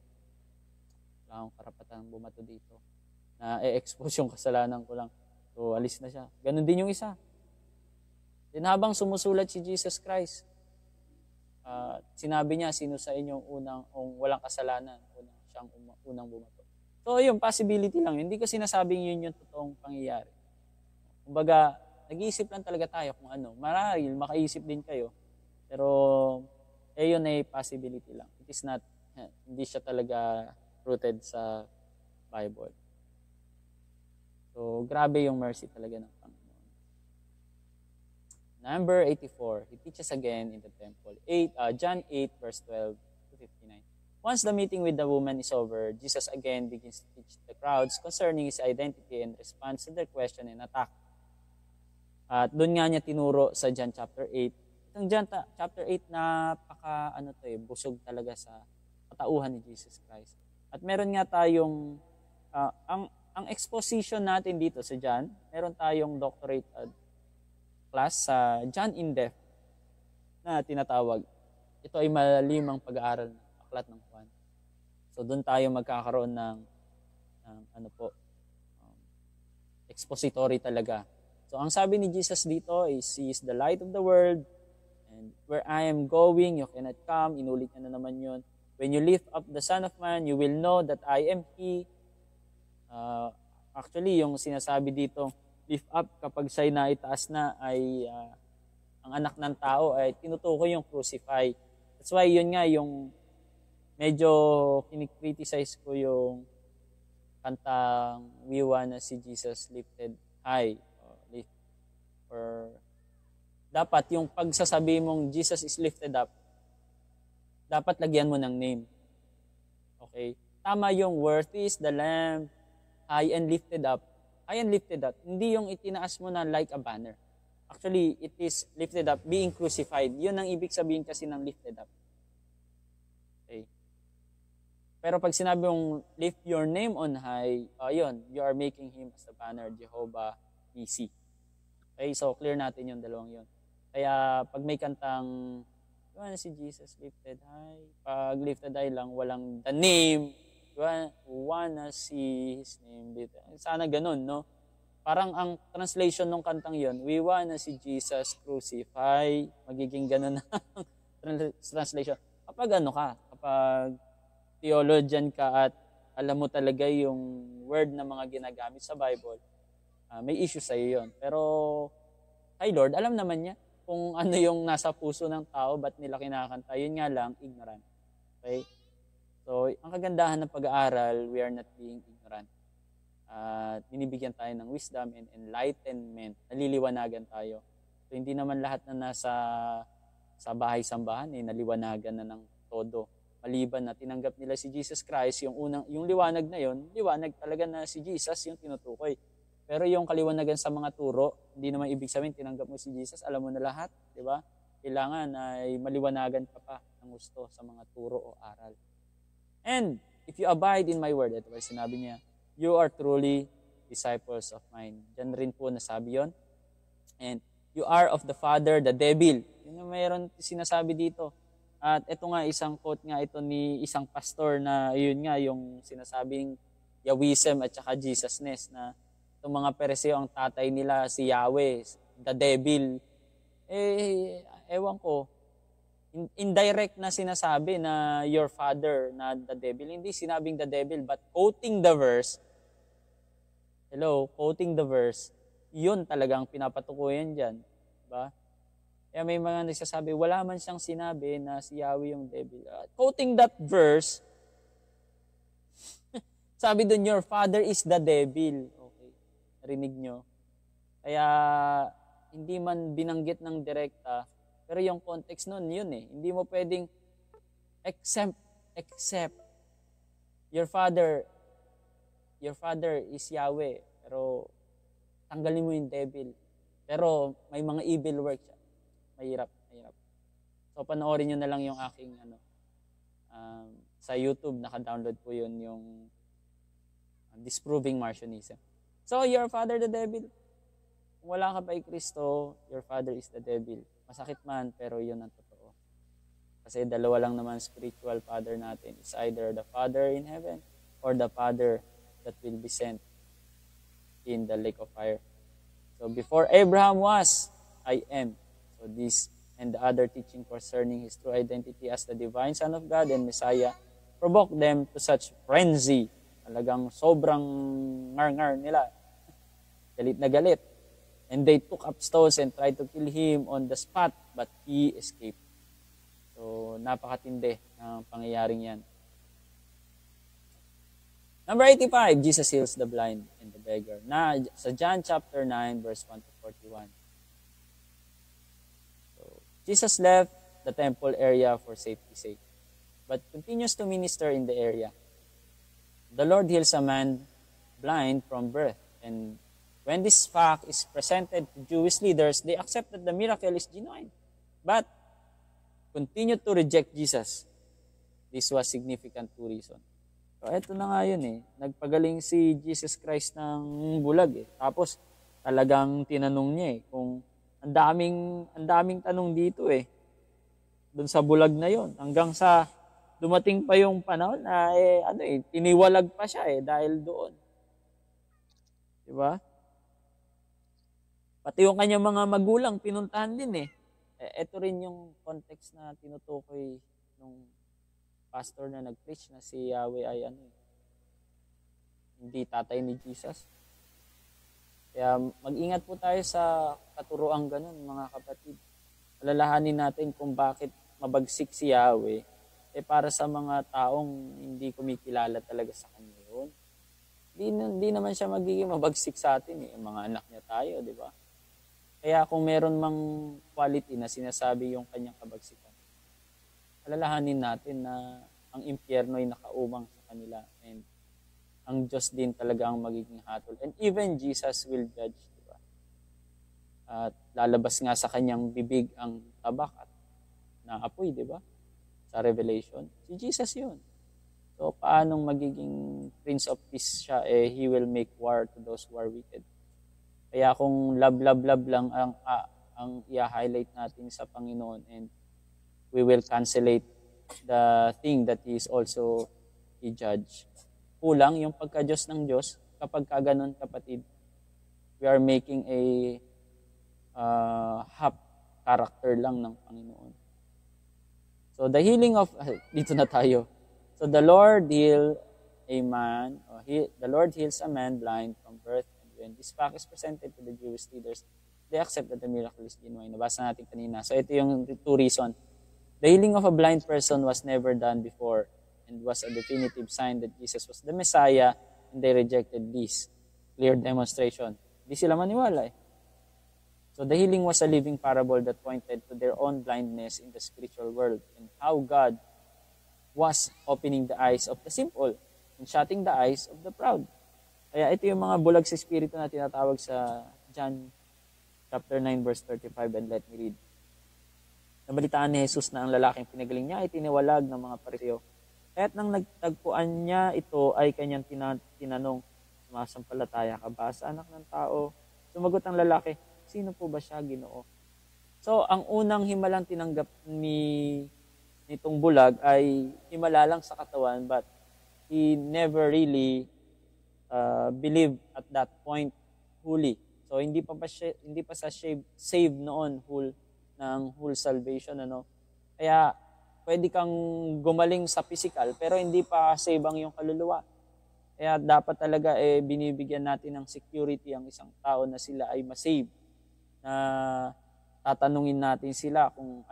Wala akong karapatan bumato dito. Na-expose yung kasalanan ko lang. So, alis na siya. Ganon din yung isa. Then, habang sumusulat si Jesus Christ, sinabi niya, sino sa inyo walang kasalanan, siyang unang bumato. So, yun, possibility lang. Hindi ko sinasabing yun yung totoong pangyayari. Kumbaga, nag-iisip lang talaga tayo kung ano. Marahil, makaisip din kayo. Pero, yun ay possibility lang. It is not, hindi siya talaga rooted sa Bible. So, grabe yung mercy talaga ng Panginoon. Number 84, He teaches again in the temple. John 8, verse 12 to 59. Once the meeting with the woman is over, Jesus again begins to teach the crowds concerning His identity and responds to their question and attack. At doon nga niya tinuro sa John chapter 8. Itong John chapter 8, busog talaga sa katauhan ni Jesus Christ. At meron nga tayong, ang exposition natin dito sa John, meron tayong doctorate class sa John in Depth na tinatawag. Ito ay malimang pag-aaral ng aklat ng Juan. So doon tayo magkakaroon ng expository talaga. So ang sabi ni Jesus dito is, He is the light of the world, and where I am going, you cannot come. Inulit niya na naman yun. When you lift up the Son of Man, you will know that I am He. Actually, yung sinasabi dito, lift up kapag siya'y naitaas na ay ang anak ng tao ay tinutukoy yung crucify. That's why yun nga yung medyo kinikriticize ko yung kantang We Wanna See Jesus Lifted High. Or dapat yung pagsasabi mong Jesus is lifted up, dapat lagyan mo ng name. Okay? Tama yung worthy is the Lamb, high and lifted up. High and lifted up. Hindi yung itinaas mo na like a banner. Actually, it is lifted up, being crucified. Yun ang ibig sabihin kasi ng lifted up. Okay? Pero pag sinabi mong lift your name on high, you are making Him as the banner, Jehovah Nisi. Okay, so clear natin yung dalawang yun. Kaya pag may kantang, si Jesus lifted high, pag lifted high lang, walang the name, wanna see His name. Sana ganun, no? parang ang translation ng kantang yon, we wanna see Jesus crucify. Magiging ganun na translation. Kapag theologian ka at alam mo talaga yung word na mga ginagamit sa Bible, may issue sa'yo yun. Pero kay Lord, alam naman niya kung ano yung nasa puso ng tao, ba't nila kinakanta. Yun nga lang, ignorant. Okay? So, ang kagandahan ng pag-aaral, we are not being ignorant. Binibigyan tayo ng wisdom and enlightenment. Naliliwanagan tayo. So, hindi naman lahat na nasa sa bahay-sambahan naliwanagan na ng todo. Maliban na tinanggap nila si Jesus Christ, yung liwanag na yon, liwanag talaga na si Jesus yung tinutukoy. Pero yung kaliwanagan sa mga turo, hindi naman ibig sabihin tinanggap mo si Jesus, alam mo na lahat, di ba? Kailangan ay maliwanagan ka pa ng gusto sa mga turo o aral. And if you abide in my word, ito ba sinabi niya, you are truly disciples of mine. Diyan rin po nasabi yon. And you are of the father, the devil. Yun yung mayroon sinasabi dito. At ito nga, isang quote nga ito ni isang pastor na yun nga, yung sinasabing Yahwism at saka Jesusness na itong mga Pereseo, ang tatay nila si Yahweh, the devil. Ewan ko, indirect na sinasabi na your father na the devil. Hindi sinabing the devil, but quoting the verse, quoting the verse, yun talagang pinapatukuyan dyan. Diba? Kaya may mga nagsasabi, wala man siyang sinabi na si Yahweh yung devil. Quoting that verse, sabi dun, your father is the devil. Okay, narinig nyo. Kaya, hindi man binanggit ng direkta, pero yung context nun, yun eh. Hindi mo pwedeng except your father is Yahweh, pero tanggalin mo yung devil. Pero may mga evil works siya. Mahirap. So panoorin nyo na lang yung aking sa YouTube, naka-download po yun yung Disproving Marcionism. So your father the devil. Kung wala ka pa kay Kristo, your father is the devil. Masakit man, pero yun ang totoo. Kasi dalawa lang naman spiritual father natin. It's either the Father in heaven or the Father that will be sent in the lake of fire. So before Abraham was, I am. So this and the other teaching concerning his true identity as the divine Son of God and Messiah provoked them to such frenzy. Talagang sobrang ngar-ngar nila. Galit na galit. And they took up stones and tried to kill him on the spot, but he escaped. So napakatindi ng pangyayaring yan. Number 85, Jesus heals the blind and the beggar. Na sa John chapter 9, verse 1 to 41. So, Jesus left the temple area for safety's sake, but continues to minister in the area. The Lord heals a man blind from birth, and when this fact is presented to Jewish leaders, they accept that the miracle is genuine, but continue to reject Jesus. This was significant to reason. So, eto na nga yun eh. Nagpagaling si Jesus Christ ng bulag eh. Tapos, talagang tinanong niya eh. Kung ang daming tanong dito eh. Doon sa bulag na yun. Hanggang sa dumating pa yung panahon na tiniwalag pa siya eh dahil doon. Diba? Pati yung kanyang mga magulang pinuntahan din eh. Ito rin yung context na tinutukoy nung pastor na nag-preach na si Yahweh ay hindi tatay ni Jesus. Kaya mag-ingat po tayo sa katuroang ganun, mga kapatid. Alalahanin natin kung bakit mabagsik si Yahweh para sa mga taong hindi kumikilala talaga sa kanya yun. Hindi naman siya magiging mabagsik sa atin eh. Mga anak niya tayo, di ba? Kaya kung meron mang quality na sinasabi yung kanyang kabagsikan, alalahanin natin na ang impyerno ay nakaumang sa kanila and ang Diyos din talaga ang magiging hatol. And even Jesus will judge, di ba? At lalabas nga sa kanyang bibig ang tabak at na apoy, di ba? Sa Revelation. Si Jesus yun. So, paanong magiging Prince of Peace siya? He will make war to those who are wicked. Kaya kung love lang ang i-highlight natin sa Panginoon and we will cancellate the thing that He is also a judge. Kulang yung pagka-Diyos ng Diyos kapag kaganon kapatid. We are making a half character lang ng Panginoon. So the healing of, dito na tayo. So the Lord heals a man blind from birth, and when this fact is presented to the Jewish leaders, they accept that the miracle is genuine. Nabasa natin kanina. So ito yung two reason. The healing of a blind person was never done before and was a definitive sign that Jesus was the Messiah, and they rejected this clear demonstration. Di sila maniwala eh. So the healing was a living parable that pointed to their own blindness in the spiritual world and how God was opening the eyes of the simple and shutting the eyes of the proud. Kaya ito yung mga bulag sa espiritu na tinatawag sa John chapter 9 verse 35, and let me read. Nabalitaan ni Jesus na ang lalaking pinagaling niya ay tiniwalag ng mga Pariseo. Kaya't nang nagtagpuan niya ito ay kanyang tinanong, sumasampalataya ka ba sa anak ng tao? Sumagot ang lalaki, sino po ba siya, Ginoo? So, ang unang himalang tinanggap nitong bulag ay himala lang sa katawan, but he never really believed at that point fully. So, hindi pa sa saved noon whole salvation, ano. Kaya, pwede kang gumaling sa physical, pero hindi pa save ang iyong kaluluwa. Kaya, dapat talaga binibigyan natin ng security ang isang tao na sila ay masave. Na tatanungin natin sila kung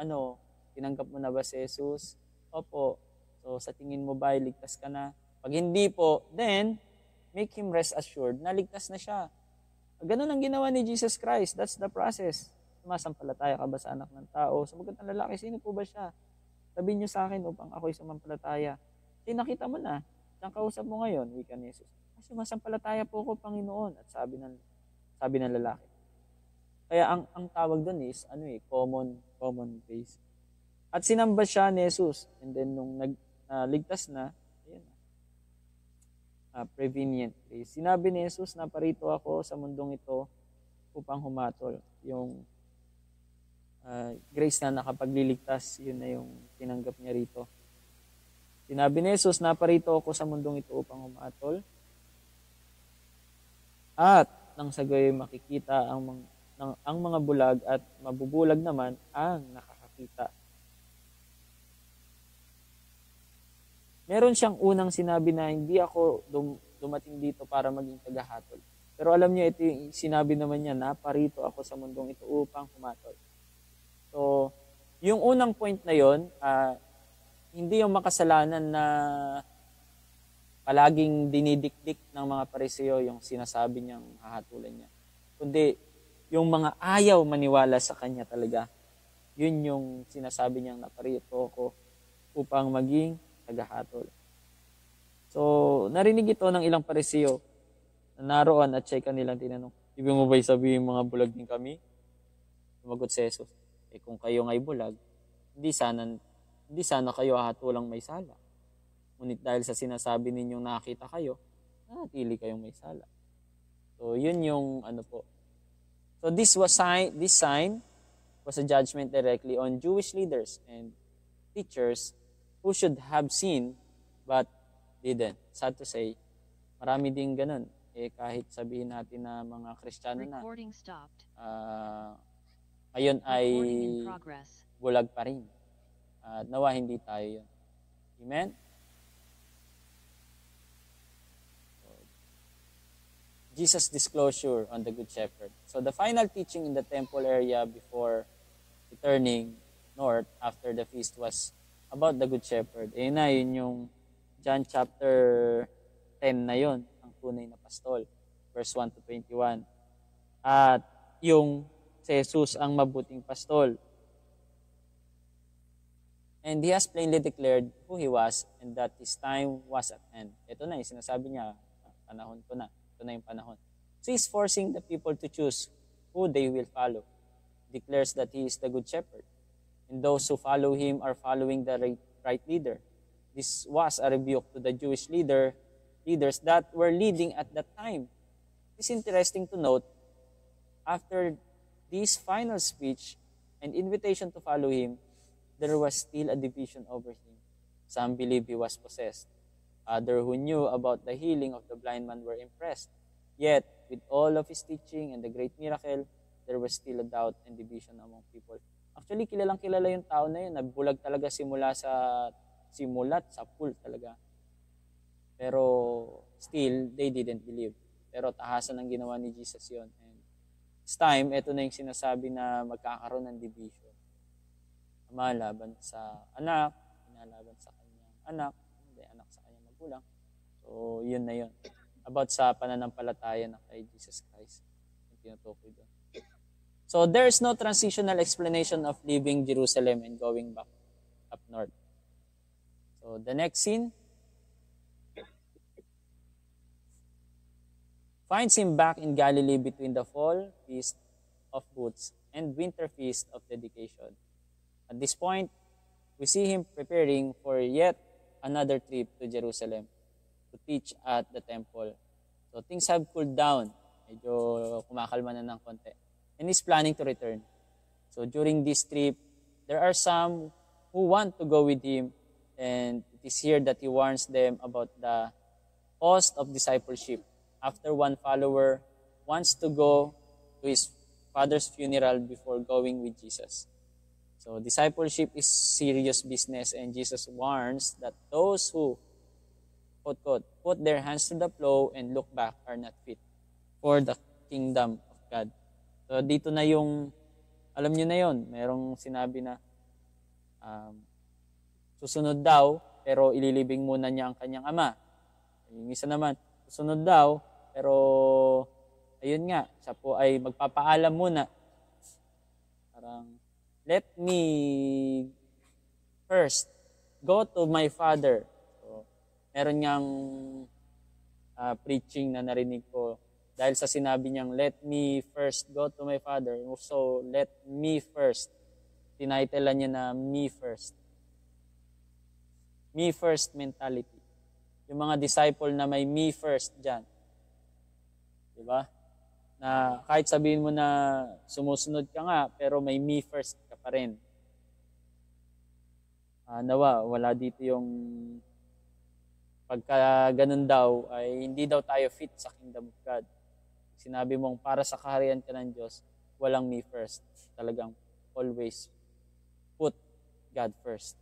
tinanggap mo na ba si Jesus? Opo. So, sa tingin mo ba, ligtas ka na? Pag hindi po, then, make him rest assured na ligtas na siya. Ganun ang ginawa ni Jesus Christ. That's the process. Sumasampalataya ka ba sa anak ng tao? Sumagot ang lalaki, sino po ba siya? Sabihin niyo sa akin upang ako'y sumampalataya. Kasi nakita mo na, saan kausap mo ngayon? Wika ni Jesus. Sumasampalataya po ko, Panginoon. At sabi ng lalaki. Kaya ang tawag doon is common grace. At sinamba siya ni Jesus, and then nung ligtas na, ayun prevenient grace. Sinabi ni Jesus na parito ako sa mundong ito upang humatol. Yung grace na nakapagliligtas, yun na yung tinanggap niya rito. Sinabi ni Jesus na parito ako sa mundong ito upang humatol. At nang sa gayon makikita ang mga bulag at mabubulag naman ang nakakakita. Meron siyang unang sinabi na hindi ako dumating dito para maging tagahatol. Pero alam niyo, ito yung sinabi naman niya na parito ako sa mundong ito upang humatol. So, yung unang point na yon, hindi yung makasalanan na palaging dinidikdik ng mga Pariseo yung sinasabi niyang hahatulan niya. Kundi, yung mga ayaw maniwala sa kanya talaga, yun yung sinasabi niyang naparito ako upang maging tagahatol. So, narinig ito ng ilang Pariseo na naroon at siya kanilang tinanong, ibig mo ba'y sabihin mga bulag din kami? Sumagot si Jesus, kung kayo nga'y bulag, hindi sana kayo hatulang may sala. Ngunit dahil sa sinasabi ninyong nakita kayo, nanatili kayong may sala. So, yun yung po. So this sign was a judgment directly on Jewish leaders and teachers who should have seen but didn't. Sad to say, marami din ganun. Kahit sabihin natin na mga Kristiyano na, ngayon ay bulag pa rin. Nawa hindi tayo yun. Amen? Jesus' disclosure on the Good Shepherd. So the final teaching in the temple area before returning north after the feast was about the Good Shepherd. Yun yung John chapter 10 na yun, ang tunay na pastol. Verse 1 to 21. At yung si Jesus ang mabuting pastol. And he has plainly declared who he was and that his time was at hand. Ito na yung sinasabi niya, panahon ko na. Ito na yung panahon. So he's forcing the people to choose who they will follow. He declares that he is the good shepherd. And those who follow him are following the right leader. This was a rebuke to the Jewish leaders that were leading at that time. It's interesting to note, after this final speech and invitation to follow him, there was still a division over him. Some believe he was possessed. Others who knew about the healing of the blind man were impressed. Yet, with all of his teaching and the great miracle, there was still a doubt and division among people. Actually, kilalang kilala yung tao na yun. Nagbulag talaga simulat sa pool talaga. Pero still, they didn't believe. Pero tahasan ang ginawa ni Jesus yon. And this time, ito na yung sinasabi na magkakaroon ng division. Ama laban sa anak, ina laban sa kanyang anak, hindi anak sa kanyang magulang. So, yun na yun. About sa pananampalataya na kay Jesus Christ. Yung tinutukoy doon. So, there is no transitional explanation of leaving Jerusalem and going back up north. So, the next scene finds him back in Galilee between the fall feast of booths and winter feast of dedication. At this point, we see him preparing for yet another trip to Jerusalem to teach at the temple. So things have cooled down. Medyo kumakalma na ng konti. And he's planning to return. So during this trip, there are some who want to go with him, and it is here that he warns them about the cost of discipleship. After one follower wants to go to his father's funeral before going with Jesus. So discipleship is serious business, and Jesus warns that those who, quote, quote, put their hands to the plow and look back are not fit for the kingdom of God. So dito na yung, alam nyo na yon, merong sinabi na susunod daw, pero ililibing muna niya ang kanyang ama. Yung isa naman, susunod daw, pero ayun nga, siya po ay magpapaalam muna. Parang, let me first go to my father. So, meron niyang preaching na narinig ko dahil sa sinabi niyang, let me first go to my father. So, let me first. Tinitlean niya na me first. Me first mentality. Yung mga disciple na may me first dyan. Diba? Na kahit sabihin mo na sumusunod ka nga, pero may me first ka pa rin. Nawa, wala dito yung pagka ganun daw, ay hindi daw tayo fit sa kingdom of God. Sinabi mong para sa kaharian ka ng Diyos, walang me first. Talagang always put God first.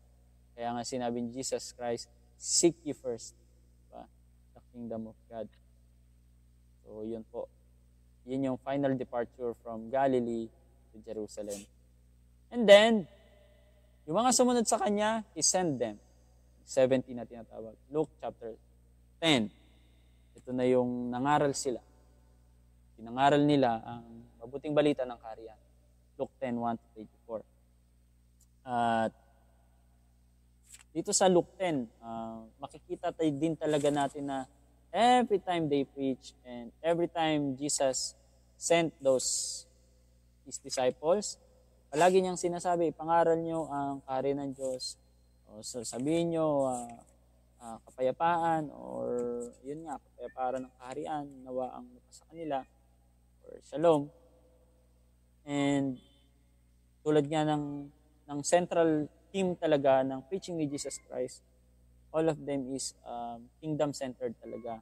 Kaya nga sinabi ni Jesus Christ, seek ye first, diba? The kingdom of God. So, yun po. Yun yung final departure from Galilee to Jerusalem. And then, yung mga sumunod sa kanya, he sent them. 17 na tinatawag. Luke chapter 10. Ito na yung nangaral sila. Pinangaral nila ang mabuting balita ng kaharian. Luke 10, 1-24. At dito sa Luke 10, makikita tayo din talaga natin na every time they preach and every time Jesus sent his disciples, palagi niyang sinasabi, ipangaral niyo ang kaharian ng Diyos. O sabihin niyo kapayapaan or yun nga, kapayapaan ng kaharian, nawa ang sa kanila or shalom. And tulad nga ng central theme talaga ng preaching ni Jesus Christ, all of them is kingdom-centered talaga.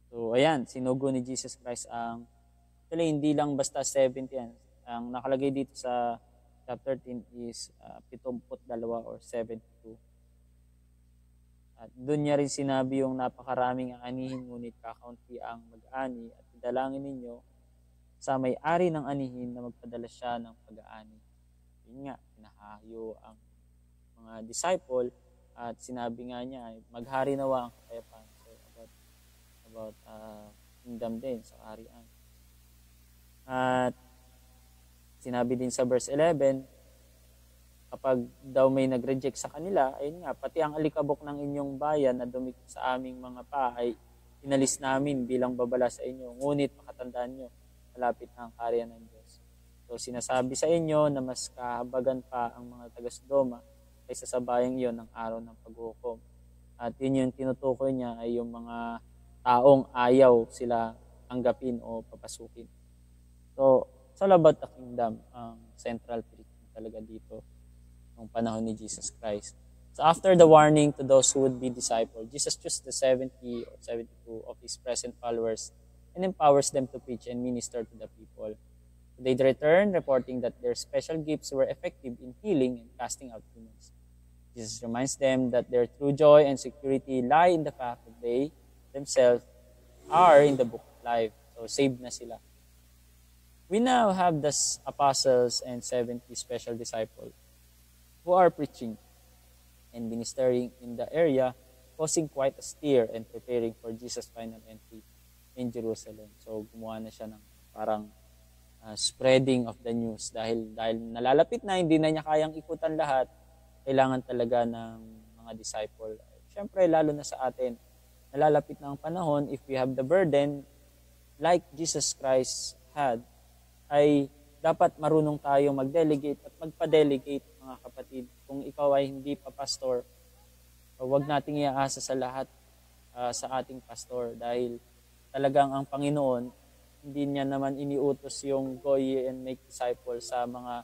So, ayan, sinugo ni Jesus Christ actually, hindi lang basta 70 yan. Ang nakalagay dito sa chapter 13 is 72 or 72. At doon niya rin sinabi yung napakaraming anihin, ngunit kakaunti ang mag-ani at idalangin ninyo sa may-ari ng anihin na magpadala siya ng pag-aani. Yun nga, pinahayo ang mga disciple at sinabi nga niya, maghari nawa ang kapayapaan. So, about kingdom din sa kaharian. At sinabi din sa verse 11, kapag daw may nag-reject sa kanila, ayun nga, pati ang alikabok ng inyong bayan na dumikit sa aming mga pa ay inalis namin bilang babala sa inyo. Ngunit makatandaan nyo, malapit na ang kaharian ng Diyos. So sinasabi sa inyo na mas kahabagan pa ang mga taga-Sodoma kaysa sa bayang iyon ng araw ng paghukom. At yun yung tinutukoy niya ay yung mga taong ayaw sila tanggapin o papasukin. So, it's all about the kingdom, ang central preaching talaga dito ng panahon ni Jesus Christ. So after the warning to those who would be discipled, Jesus chose the 70 or 72 of his present followers and empowers them to preach and minister to the people. They returned, reporting that their special gifts were effective in healing and casting out demons. Jesus reminds them that their true joy and security lie in the fact that they themselves are in the book of life. So saved na sila. We now have the apostles and 70 special disciples who are preaching and ministering in the area, causing quite a stir and preparing for Jesus' final entry in Jerusalem. So gumawa na siya ng parang spreading of the news dahil nalalapit na, hindi na niya kayang ikutan lahat, kailangan talaga ng mga disciple. Siyempre, lalo na sa atin, nalalapit na ang panahon, if we have the burden, like Jesus Christ had, ay dapat marunong tayo mag-delegate at magpa-delegate, mga kapatid. Kung ikaw ay hindi pa pastor, huwag nating iaasa sa lahat sa ating pastor dahil talagang ang Panginoon, hindi niya naman iniutos yung go ye and make disciples sa mga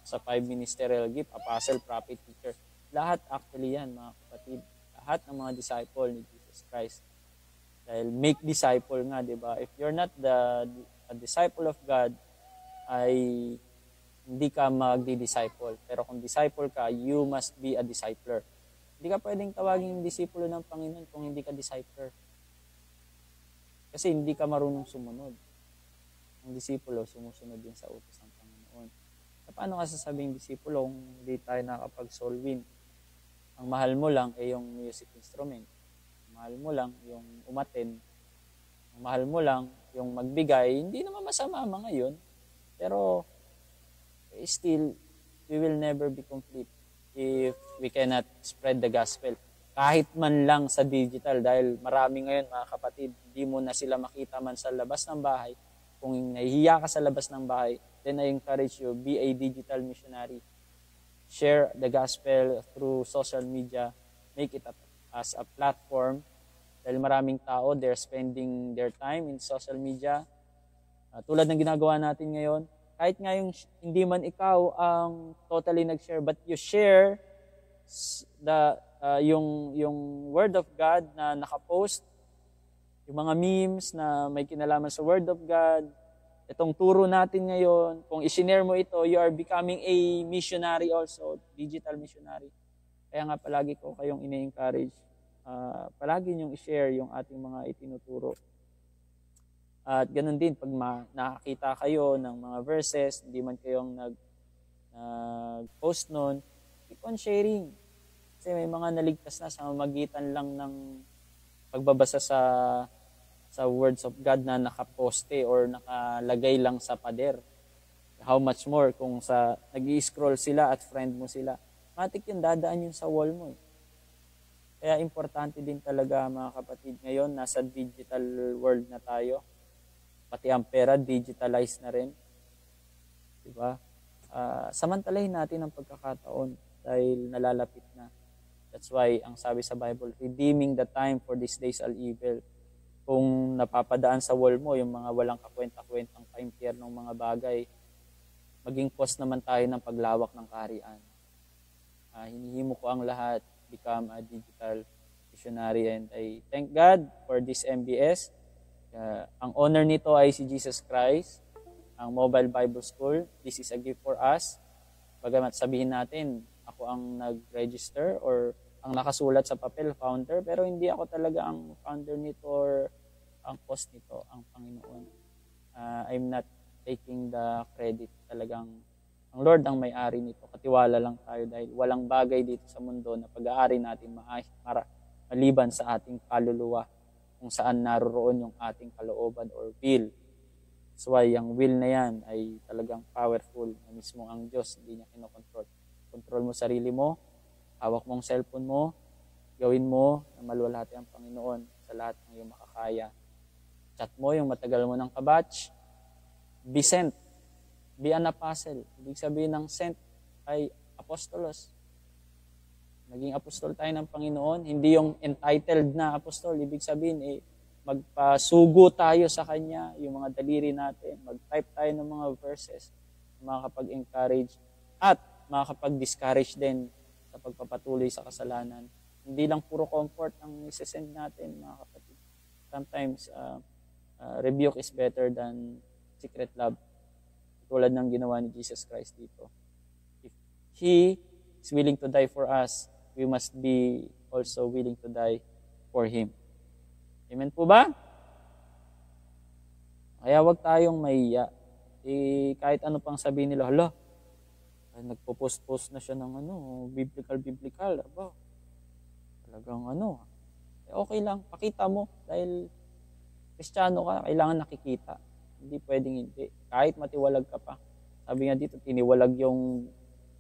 sa 5 ministerial gift, apostle, prophet, teacher. Lahat actually yan, mga kapatid. Lahat ng mga disciple ni Jesus Christ. Dahil make disciple nga, di ba? If you're not a disciple of God, ay hindi ka magdi-disciple. Pero kung disciple ka, you must be a discipler. Hindi ka pwedeng tawagin disipulo ng Panginoon kung hindi ka discipler. Kasi hindi ka marunong sumunod. Ang disipulo, sumusunod din sa utos ng Panginoon. Paano ka sasabing disipulo kung hindi tayo nakapag-soul win? Ang mahal mo lang ay yung music instrument. Ang mahal mo lang yung umaten. Ang mahal mo lang yung magbigay. Hindi naman masama mga yun. Pero still, we will never be complete if we cannot spread the gospel. Kahit man lang sa digital, dahil marami ngayon mga kapatid, hindi mo na sila makita man sa labas ng bahay. Kung nahihiya ka sa labas ng bahay, then I encourage you, be a digital missionary. Share the gospel through social media. Make it as a platform. Dahil maraming tao, they're spending their time in social media. Tulad ng ginagawa natin ngayon, kahit nga yung hindi man ikaw ang totally nag-share, but you share yung Word of God na nakapost, yung mga memes na may kinalaman sa Word of God, itong turo natin ngayon, kung isinare mo ito, you are becoming a missionary also, digital missionary. Kaya nga palagi ko kayong ini-encourage, palagi niyong i-share yung ating mga itinuturo. At ganun din, pag nakakita kayo ng mga verses, hindi man kayong nag-post nun, keep on sharing. Kasi may mga naligtas na sa magitan lang ng pagbabasa sa words of God na nakaposte or nakalagay lang sa pader. How much more kung nag-i-scroll sila at friend mo sila. Matik yun, dadaan yun sa wall mo. Kaya importante din talaga mga kapatid ngayon, nasa digital world na tayo. Pati ang pera, digitalized na rin. Diba? Samantalahin natin ang pagkakataon dahil nalalapit na. That's why, ang sabi sa Bible, redeeming the time for these days are evil. Kung napapadaan sa wall mo, yung mga walang kakwenta-kwentang ka-impyernong mga bagay, maging cause naman tayo ng paglawak ng kaharian. Hinihimo ko ang lahat, become a digital missionary. And I thank God for this MBS. Ang owner nito ay si Jesus Christ, ang Mobile Bible School. This is a gift for us. Bagamat sabihin natin, ako ang nag-register or ang nakasulat sa papel, founder, pero hindi ako talaga ang founder nito or ang host nito, ang Panginoon. I'm not taking the credit. Talagang ang Lord ang may-ari nito. Katiwala lang tayo dahil walang bagay dito sa mundo na pag-aari natin maliban sa ating kaluluwa kung saan naroroon yung ating kalooban or will. That's why yung will na yan ay talagang powerful na mismo ang Diyos, hindi niya kinokontrol. Control mo sarili mo, hawak mong cellphone mo, gawin mo na maluwalhati ang Panginoon sa lahat ng iyong makakaya. Chat mo yung matagal mo ng kabatch, be sent, be an apostle. Ibig sabihin ng sent ay apostolos. Naging apostol tayo ng Panginoon, hindi yung entitled na apostol. Ibig sabihin, magpasugo tayo sa Kanya, yung mga daliri natin, mag-type tayo ng mga verses, makakapag-encourage at makakapag-discourage din sa pagpapatuloy sa kasalanan. Hindi lang puro comfort ang isesend natin, mga kapatid. Sometimes, rebuke is better than secret love. Tulad ng ginawa ni Jesus Christ dito. If He is willing to die for us, we must be also willing to die for Him. Amen po ba? Kaya wag tayong mahiya. Kahit ano pang sabihin nila, hala, nagpo-post na siya ng biblical. Aba, talagang okay lang, pakita mo. Dahil Kristiyano ka, kailangan nakikita. Hindi pwedeng hindi. Kahit matiwalag ka pa. Sabi nga dito, tiniwalag yung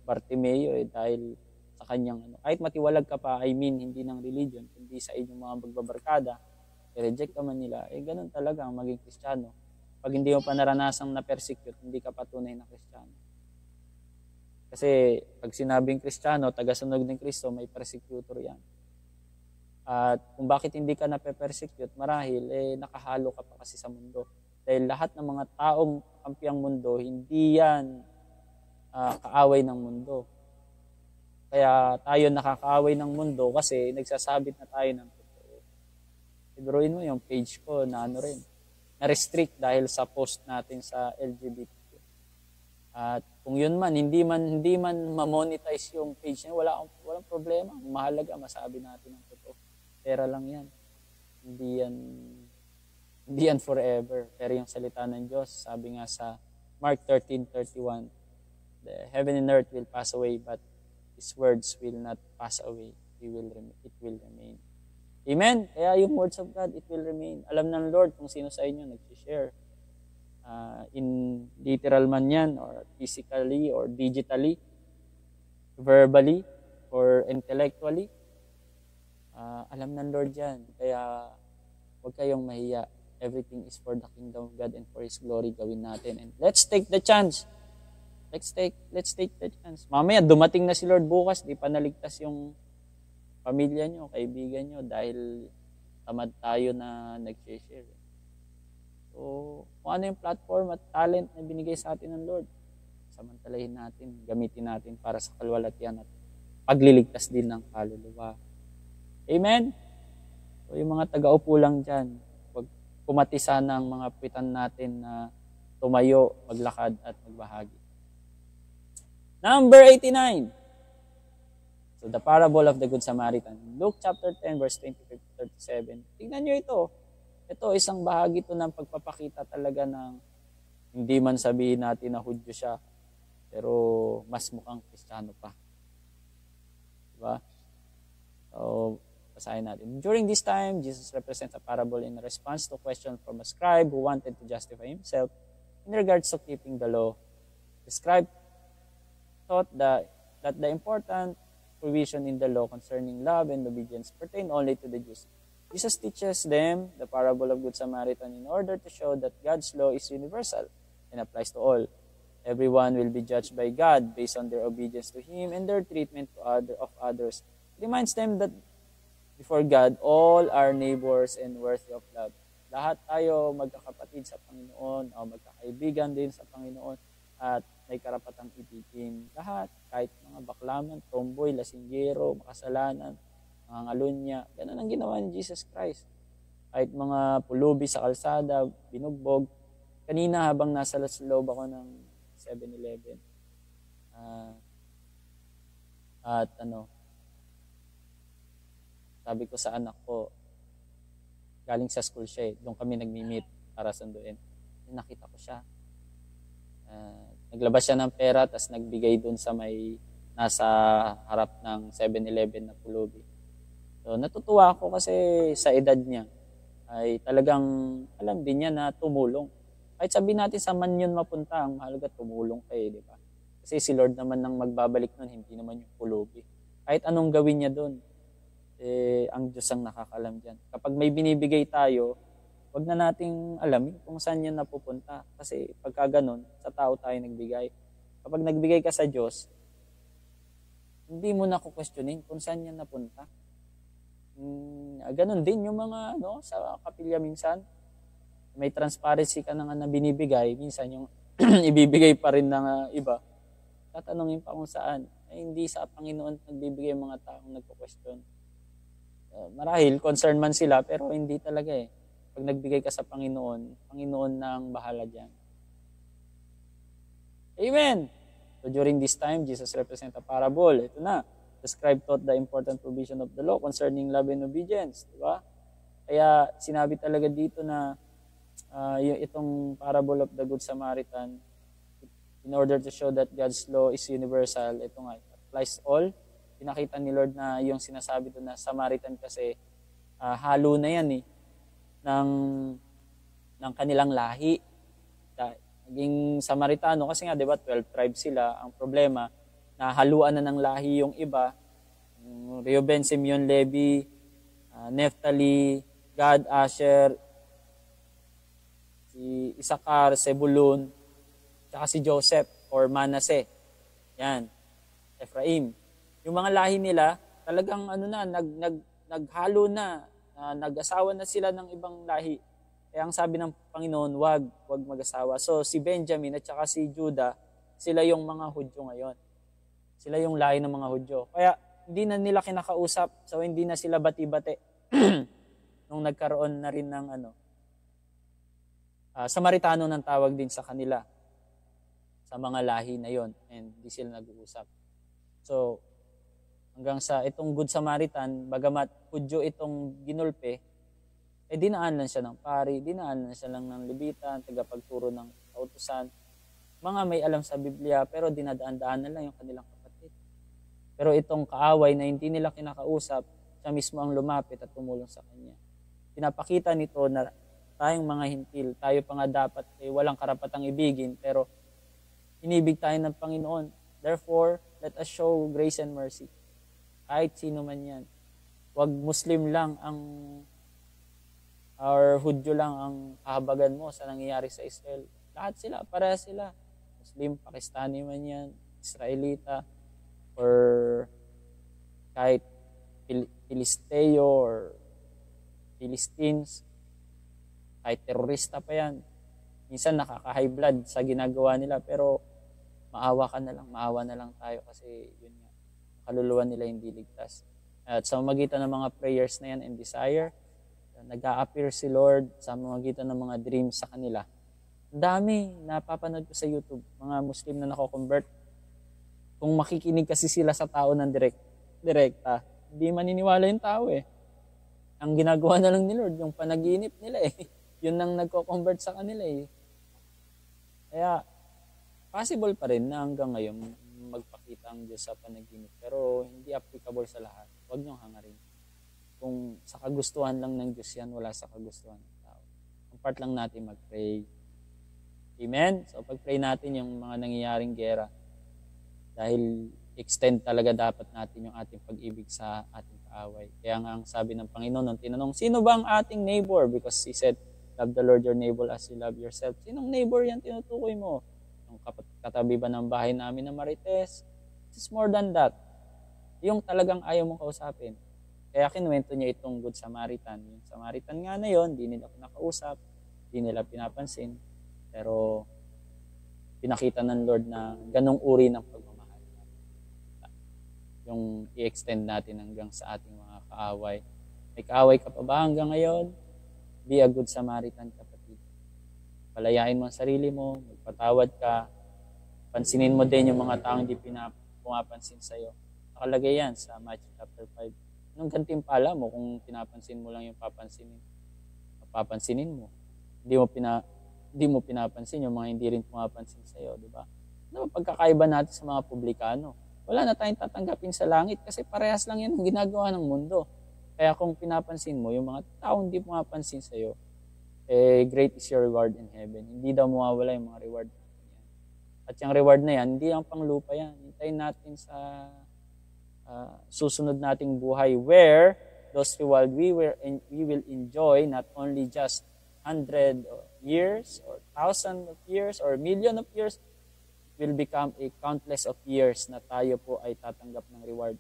Bartimeo dahil sa kanyang Kahit matiwalag ka pa, hindi ng religion, kundi sa inyong mga magbabarkada, i-reject ka man nila, ganun talaga ang maging Kristiyano. Pag hindi mo pa naranasang na-persecute, hindi ka patunay na Kristiyano. Kasi pag sinabing Kristiyano, tagasunog ng Kristo, may persecutor yan. At kung bakit hindi ka na-persecute, marahil nakahalo ka pa kasi sa mundo. Dahil lahat ng mga taong kampiang mundo, hindi yan kaaway ng mundo. Kaya tayo nakakaaway ng mundo kasi nagsasabit na tayo ng totoo. Ibruin mo yung page ko na na-restrict dahil sa post natin sa LGBTQ. At kung yun man, hindi man ma-monetize yung page niya, walang problema. Mahalaga, masabi natin ang totoo. Pera lang yan. Hindi yan forever. Pero yung salita ng Diyos, sabi nga sa Mark 13:31, the heaven and earth will pass away, but His words will not pass away. It will remain. Amen? Kaya yung words of God, it will remain. Alam ng Lord kung sino sa inyo nag-share. In literal man yan, or physically, or digitally, verbally, or intellectually. Alam ng Lord yan. Kaya huwag kayong mahiya. Everything is for the kingdom of God and for His glory. Gawin natin. And let's take the chance. Let's take the chance. Mamaya, dumating na si Lord bukas, di pa naligtas yung pamilya nyo, kaibigan nyo, dahil tamad tayo na nag-share. So, kung ano yung platform at talent na binigay sa atin ng Lord, samantalahin natin, gamitin natin para sa kalwalatian at pagliligtas din ng kaluluwa. Amen? So, yung mga taga-upo lang dyan, huwag pumatisa ng mga pitan natin na tumayo, maglakad at magbahagi. Number 89. So, the parable of the Good Samaritan. Luke chapter 10, verse 25-37. Tingnan nyo ito. Ito, isang bahagi ito ng pagpapakita talaga ng hindi man sabihin natin na Hudyo siya, pero mas mukhang Kristiyano pa. Diba? So, basahin natin. During this time, Jesus represents a parable in response to a question from a scribe who wanted to justify himself in regards to keeping the law. The scribe thought that the important provision in the law concerning love and obedience pertain only to the Jews. Jesus teaches them the parable of Good Samaritan in order to show that God's law is universal and applies to all. Everyone will be judged by God based on their obedience to Him and their treatment of others. It reminds them that before God, all are neighbors and worthy of love. Lahat tayo magkakapatid sa Panginoon o magkakaibigan din sa Panginoon at may karapatang ibigin. Lahat, kahit mga baklaman, tomboy, lasinggero, makasalanan, mga ngalunya, ganun ang ginawa ni Jesus Christ. Kahit mga pulubi sa kalsada, binugbog. Kanina habang nasa loob ako ng 7-Eleven, sabi ko sa anak ko, galing sa school siya doon kami nagmi-meet para sunduin. Nakita ko siya. Naglabas siya ng pera, tapos nagbigay doon sa nasa harap ng 7-Eleven na pulubi. So, natutuwa ako kasi sa edad niya ay talagang alam din niya na tumulong. Kahit sabihin natin sa man yun mapunta, ang mahalaga tumulong kayo, di ba? Kasi si Lord naman nang magbabalik nun, hindi naman yung pulubi. Kahit anong gawin niya doon, ang Diyos ang nakakalam dyan. Kapag may binibigay tayo, wag na nating alamin kung saan yan napupunta. Kasi pagka ganun, sa tao tayo nagbigay. Kapag nagbigay ka sa Diyos, hindi mo na kukwestiyonin kung saan yan napunta. Ganun din yung mga sa kapilya minsan. May transparency ka na nga na binibigay. Minsan yung ibibigay pa rin ng iba. tatanungin pa kung saan. Hindi sa Panginoon nagbibigay yung mga taong nagko-question. Marahil, concern man sila, pero hindi talaga eh. Pag nagbigay ka sa Panginoon, Panginoon na ang bahala dyan. Amen! So during this time, Jesus represents a parable. Ito na. The scribe taught the important provision of the law concerning love and obedience. Diba? Kaya sinabi talaga dito na itong parable of the Good Samaritan, in order to show that God's law is universal, ito nga, it applies all. Pinakita ni Lord na yung sinasabi doon na Samaritan kasi halo na yan ng kanilang lahi. Naging Samaritano kasi nga, di ba, 12 tribes sila. Ang problema, nahaluan na ng lahi yung iba. Reuben, Simeon, Levi, Naphtali, Gad, Asher, si Isakar, Zebulun, tsaka si Joseph or Manase. Yan. Ephraim. Yung mga lahi nila, talagang naghalo na, nag-asawa na sila ng ibang lahi. Kaya ang sabi ng Panginoon, wag mag-asawa. So si Benjamin at saka si Judah, sila yung mga Hudyo ngayon. Sila yung lahi ng mga Hudyo. Kaya hindi na nila kinakausap, so hindi na sila bati-bati. Nung nagkaroon na rin ng Samaritano ng tawag din sa kanila, sa mga lahi na yon, and hindi sila nag-uusap. So hanggang sa itong Good Samaritan, bagamat Hudyo itong ginulpe, dinaanan siya ng pari, dinaanan siya lang ng lebitan, tagapagturo ng kautusan, mga may alam sa Biblia, pero dinadaan-daanan lang yung kanilang kapatid. Pero itong kaaway na hindi nila kinakausap, siya mismo ang lumapit at tumulong sa kanya. Pinapakita nito na tayong mga hintil, tayo pa nga dapat walang karapatang ibigin, pero inibig tayo ng Panginoon. Therefore, let us show grace and mercy. Kahit sino man yan. Huwag Muslim lang or Hudyo lang ang kahabagan mo sa nangyayari sa Israel. Lahat sila, pareha sila. Muslim, Pakistani man yan, Israelita, or kahit Filisteo or Philistines, kahit terorista pa yan. Minsan nakaka-high blood sa ginagawa nila, pero maawa na lang tayo kasi yun nga, kaluluwa nila hindi ligtas. At sa magitan ng mga prayers na yan and desire, nag-a-appear si Lord sa magitan ng mga dreams sa kanila. Ang dami, napapanood ko sa YouTube, mga Muslim na nako-convert. Kung makikinig kasi sila sa tao ng direkta, hindi maniniwala yung tao eh. Ang ginagawa na lang ni Lord, yung panaginip nila eh. Yun ang nagko-convert sa kanila eh. Kaya, possible pa rin na hanggang ngayon magpakita ang Diyos sa panaginip. Pero hindi applicable sa lahat. Huwag niyong hangarin. Kung sa kagustuhan lang ng Diyos yan, wala sa kagustuhan ng tao. Ang part lang natin mag-pray. Amen? So pag-pray natin yung mga nangyayaring gera. Dahil extend talaga dapat natin yung ating pag-ibig sa ating kaaway. Kaya nga ang sabi ng Panginoon nung tinanong, sino ba ang ating neighbor? Because He said, love the Lord your neighbor as you love yourself. Sinong neighbor yan tinutukoy mo? Yung katabi ba ng bahay namin na Marites? It's more than that. Yung talagang ayaw mong kausapin. Kaya kinuwento niya itong Good Samaritan. Yung Samaritan nga na yon, di nila nakausap, di nila pinapansin. Pero pinakita ng Lord na ganong uri ng pagmamahal. Yung i-extend natin hanggang sa ating mga kaaway. May kaaway ka pa ba hanggang ngayon? Be a Good Samaritan, kapatid. Palayain mo ang sarili mo, magpatawad ka, pansinin mo din yung mga taong hindi pumapansin sa'yo. Nakalagay yan sa Matthew chapter 5. Anong gantimpala mo kung pinapansin mo lang yung papansinin mo? Hindi mo pinapansin yung mga hindi rin pumapansin sa'yo, di ba? Ano ba pagkakaiba natin sa mga publikano? Wala na tayong tatanggapin sa langit kasi parehas lang yan ang ginagawa ng mundo. Kaya kung pinapansin mo, yung mga taong hindi pumapansin sa'yo, great is your reward in heaven. Hindi daw mawawala yung mga reward natin yan. At yung reward na yan, hindi ang panglupa yan. Hintayin natin sa susunod nating buhay where those reward we will enjoy not only just 100 years or 1,000 of years or million of years, will become a countless of years na tayo po ay tatanggap ng reward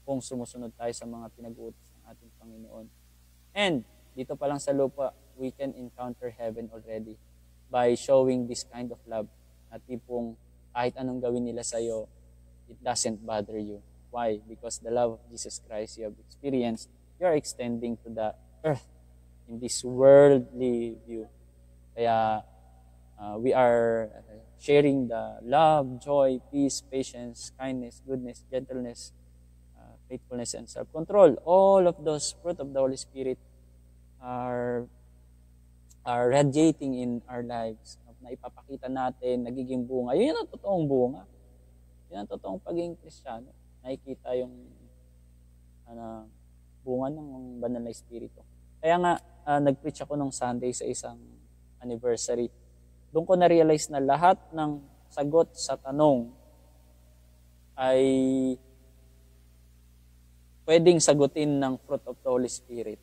kung sumusunod tayo sa mga pinag-uutos ng ating Panginoon. And dito pa lang sa lupa, we can encounter heaven already by showing this kind of love na tipong kahit anong gawin nila sa'yo, it doesn't bother you. Why? Because the love of Jesus Christ you have experienced, you are extending to the earth in this worldly view. Kaya we are sharing the love, joy, peace, patience, kindness, goodness, gentleness, faithfulness, and self-control. All of those fruit of the Holy Spirit are radiating in our lives. Na ipapakita natin, nagiging bunga. Yun ang totoong bunga. Yun ang totoong pagiging Kristiyano. Nakikita yung bunga ng banal na Espiritu. Kaya nga, nag-preach ako nung Sunday sa isang anniversary. Doon ko na-realize na lahat ng sagot sa tanong ay pwedeng sagutin ng fruit of the Holy Spirit.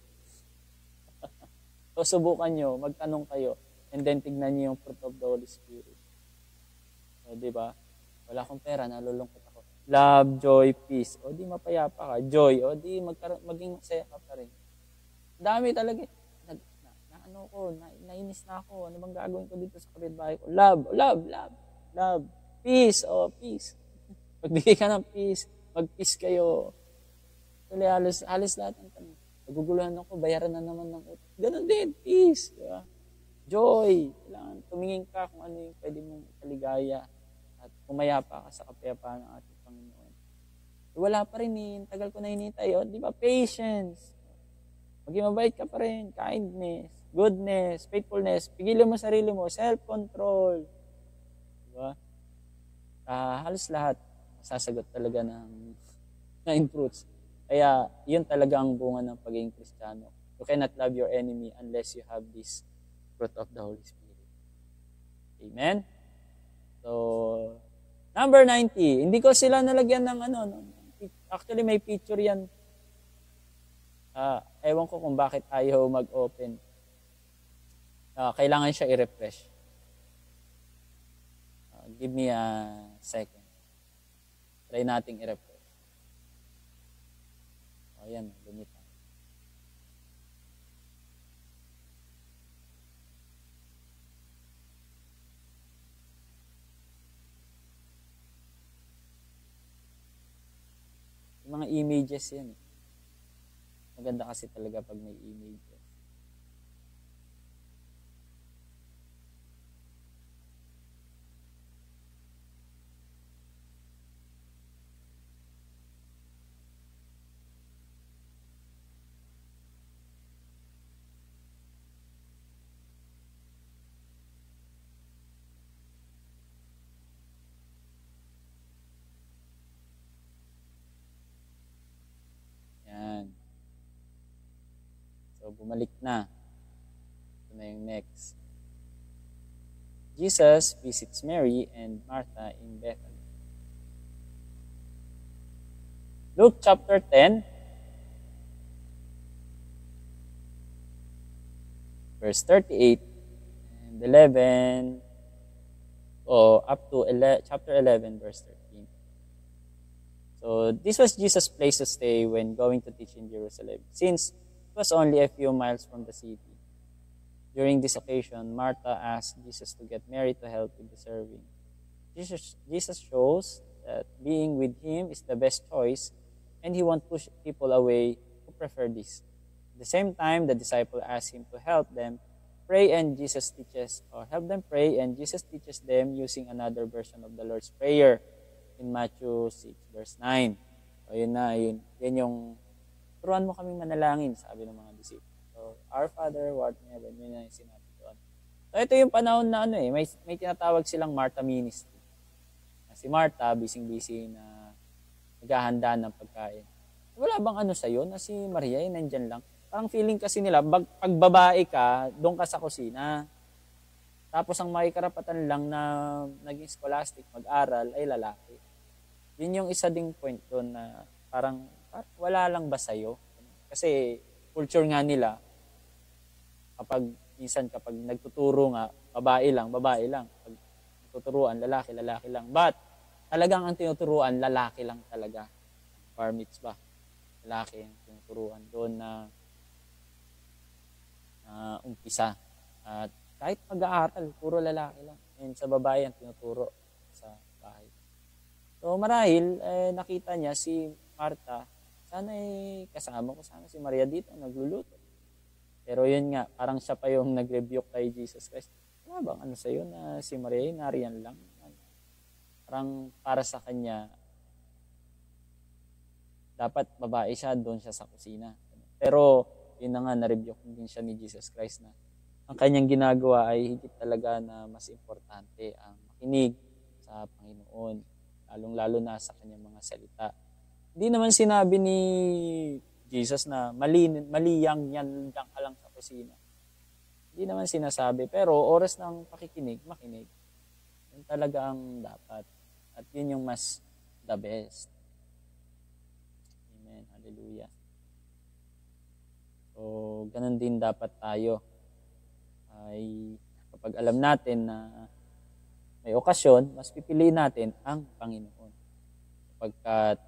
So, subukan nyo, magtanong kayo, and then tignan nyo yung fruit of the Holy Spirit. So, di ba? Wala akong pera, nalulungkot ako. Love, joy, peace. O di mapayapa ka. Joy. O di maging masaya ka pa rin. Dami talaga. Nainis na ako. Ano bang gagawin ko dito sa kapitbahay ko? Love. Peace. O, peace. Magbigay ka ng peace. Mag-peace kayo. Actually, halos lahat ng tanong. Naguguluhan ako, bayaran na naman ng utang. Ganon din, peace. Diba? Joy. Kailangan tumingin ka kung ano yung pwede mong kaligaya at pumayapa ka sa kapayapaan ng ating Panginoon. Wala pa rin eh. Tagal ko na hinintay. O, di ba? Patience. Maging mabait ka pa rin. Kindness. Goodness. Faithfulness. Pigilin mo sarili mo. Self-control. Di ba? Halos lahat sasagot talaga ng 9 fruits. Kaya, yun talaga ang bunga ng pagiging Kristiyano. You cannot love your enemy unless you have this fruit of the Holy Spirit. Amen? So, number 90. Hindi ko sila nalagyan ng actually may picture yan. Ewan ko kung bakit ayaw mag-open. Kailangan siya i-refresh. Give me a second. Try nating i-refresh. Ayan, lumita. Yung mga images yan. Maganda kasi talaga pag may images. So, bumalik na. Ito na yung next. Jesus visits Mary and Martha in Bethany. Luke chapter 10, verse 38 and 11, up to chapter 11, verse 13. So, this was Jesus' place to stay when going to teach in Jerusalem, since it was only a few miles from the city. During this occasion, Martha asked Jesus to get Mary to help with the serving. Jesus shows that being with him is the best choice, and he won't push people away who prefer this. At the same time, the disciple asked him to help them pray, and Jesus teaches them using another version of the Lord's Prayer in Matthew 6, verse 9. So, yun yung turuan mo kaming manalangin, sabi ng mga disipulo. So, Our Father, who art in heaven, yun na yung sinabi doon. So, ito yung panahon na may tinatawag silang Martha Ministry. Si Martha, busy-busy na naghahanda ng pagkain. Wala bang sa'yo na si Maria ay nandyan lang? Parang feeling kasi nila, pag babae ka, doon ka sa kusina. Tapos ang makikarapatan lang na naging scholastic, mag-aral, ay lalaki. Yun yung isa ding point doon na parang wala lang ba sa'yo? Kasi culture nga nila, kapag nagtuturo nga, babae lang. Pag tuturuan, lalaki lang. But, talagang ang tinuturuan, lalaki lang talaga. Bar mitzvah, lalaki ang tinuturuan doon na umpisa. At kahit pag-aaral, puro lalaki lang. And sa babae ang tinuturo sa So marahil, nakita niya si Martha, sana kasama ko sana si Maria dito, nagluluto. Pero yun nga, parang siya pa yung nag-rebuke kay Jesus Christ. Wala bang ano sa'yo na si Maria nariyan lang? Parang para sa kanya, dapat babae siya, doon siya sa kusina. Pero yun na nga, na-rebuke din siya ni Jesus Christ na ang kanyang ginagawa ay higit talaga na mas importante ang makinig sa Panginoon, lalong-lalo na sa kanyang mga salita. Hindi naman sinabi ni Jesus na mali yang yan ka lang sa kusina. Hindi naman sinasabi, pero oras ng pakikinig, makinig. Yun talaga ang dapat. At yun yung mas the best. Amen. Hallelujah. So, ganun din dapat tayo. Ay kapag alam natin na may okasyon, mas pipiliin natin ang Panginoon. Sapagkat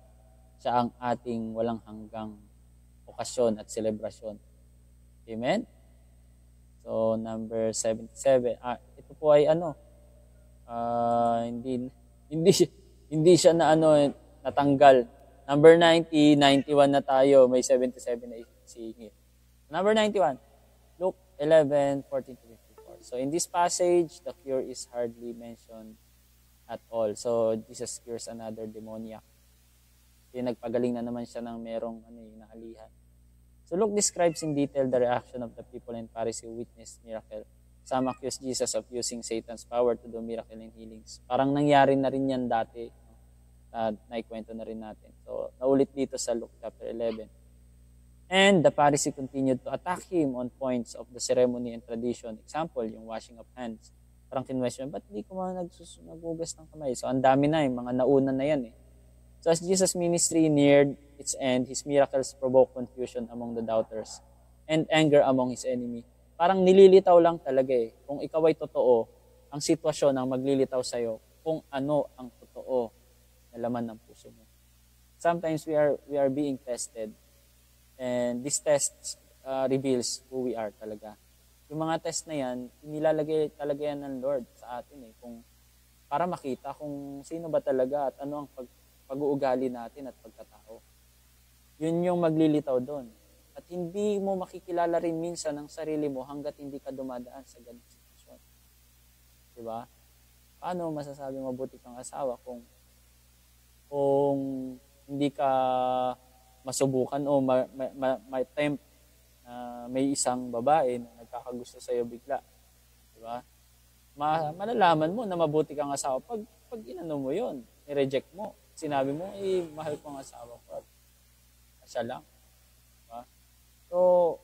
siya ang ating walang hanggang okasyon at selebrasyon. Amen? So, number 77. Ito po ay hindi siya na natanggal. Number 90, 91 na tayo. May 77 na isingit. Number 91. Luke 11:14-54. So, in this passage, the cure is hardly mentioned at all. So, Jesus cures another demoniac. Nagpagaling na naman siya ng merong naalihan. So Luke describes in detail the reaction of the people and Pharisees who witnessed miracle. Some accused Jesus of using Satan's power to do miracle and healings. Parang nangyari na rin yan dati. Naikwento na rin natin. So naulit dito sa Luke chapter 11. And the Pharisees continued to attack him on points of the ceremony and tradition. Example, yung washing of hands. Parang kinwestiyon, ba't di ko nagugas ng kamay? So ang dami na mga nauna na yan So as Jesus' ministry neared its end, his miracles provoked confusion among the doubters and anger among his enemy. Parang nililitaw lang talaga Kung ikaw ay totoo, ang sitwasyon ang maglilitaw sa'yo kung ano ang totoo na laman ng puso mo. Sometimes we are being tested and this test reveals who we are talaga. Yung mga test na yan, inilalagay talaga yan ng Lord sa atin kung para makita kung sino ba talaga at ano ang pag-uugali natin at pagkatao. Yun yung maglilitaw doon. At hindi mo makikilala rin minsan ang sarili mo hanggat hindi ka dumadaan sa ganung sitwasyon. Diba? Paano masasabi mabuti kang asawa kung hindi ka masubukan o may tempt na may isang babae na nagkakagusto sa iyo bigla. Diba? Malalaman mo na mabuti kang asawa pag inano mo yun, i-reject mo. Sinabi mo, mahal ko ang asawa ko. Siya lang. Diba? So,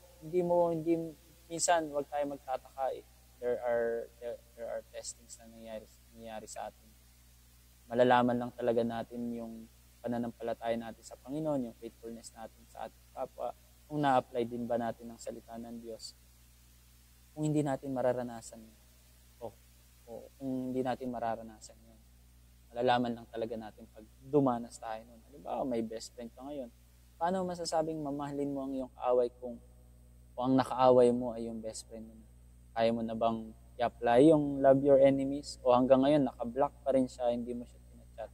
minsan, wag tayo magtataka There are testings na nangyayari sa atin. Malalaman lang talaga natin yung pananampalataya natin sa Panginoon, yung faithfulness natin sa ating kapwa, kung na-apply din ba natin ang salita ng Diyos. Kung hindi natin mararanasan yun. O kung hindi natin mararanasan yun. Malalaman lang talaga natin pag dumanas tayo nun. Halimbawa, may best friend ka ngayon. Paano masasabing mamahalin mo ang iyong kaaway kung ang nakaaway mo ay yung best friend mo? Kaya mo na bang i-apply yung love your enemies? O hanggang ngayon, naka-block pa rin siya, hindi mo siya tinachat.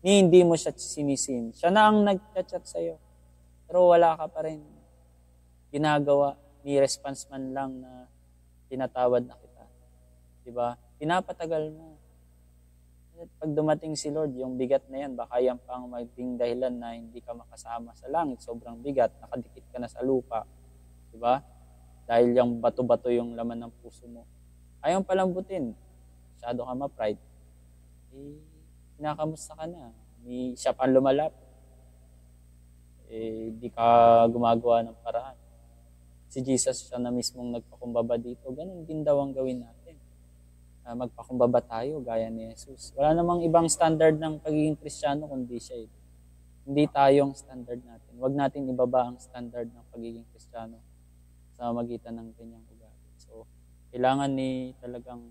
Hindi mo siya sinisin. Siya na ang nag-chat sa'yo. Pero wala ka pa rin ginagawa. Ni response man lang na tinatawad na kita. Diba? Pinapatagal mo. Pag dumating si Lord, yung bigat na yan, baka yan pang maging dahilan na hindi ka makasama sa langit. Sobrang bigat, nakadikit ka na sa lupa. Diba? Dahil yung bato-bato yung laman ng puso mo. Ayaw palambutin. Masyado ka ma-pride. Kinakamusta ka na. Siya pang lumalap. Di ka gumagawa ng paraan. Si Jesus siya na mismong nagpakumbaba dito. Ganun din daw ang gawin natin. Magpakumbaba tayo gaya ni Jesus. Wala namang ibang standard ng pagiging Kristiyano kundi siya. Hindi tayo ang standard natin. Huwag natin ibaba ang standard ng pagiging Kristiyano sa magitan ng kanyang ugali. So, kailangan talagang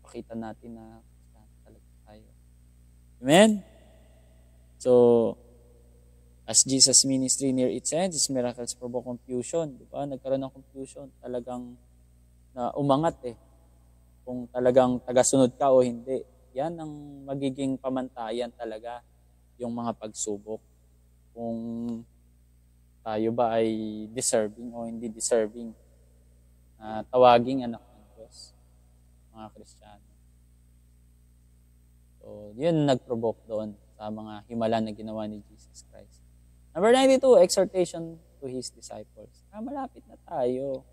pakita natin na Kristiyano talaga tayo. Amen? So, as Jesus' ministry near its end, his miracles provoke confusion. Diba? Nagkaroon ng confusion. Talagang na umangat kung talagang tagasunod ka o hindi. Yan ang magiging pamantayan talaga yung mga pagsubok. Kung tayo ba ay deserving o hindi deserving na tawaging anak ng Diyos, mga Kristiyano. So, yun nag-provoke doon sa mga himala na ginawa ni Jesus Christ. Number 92, exhortation to His disciples. Malapit na tayo.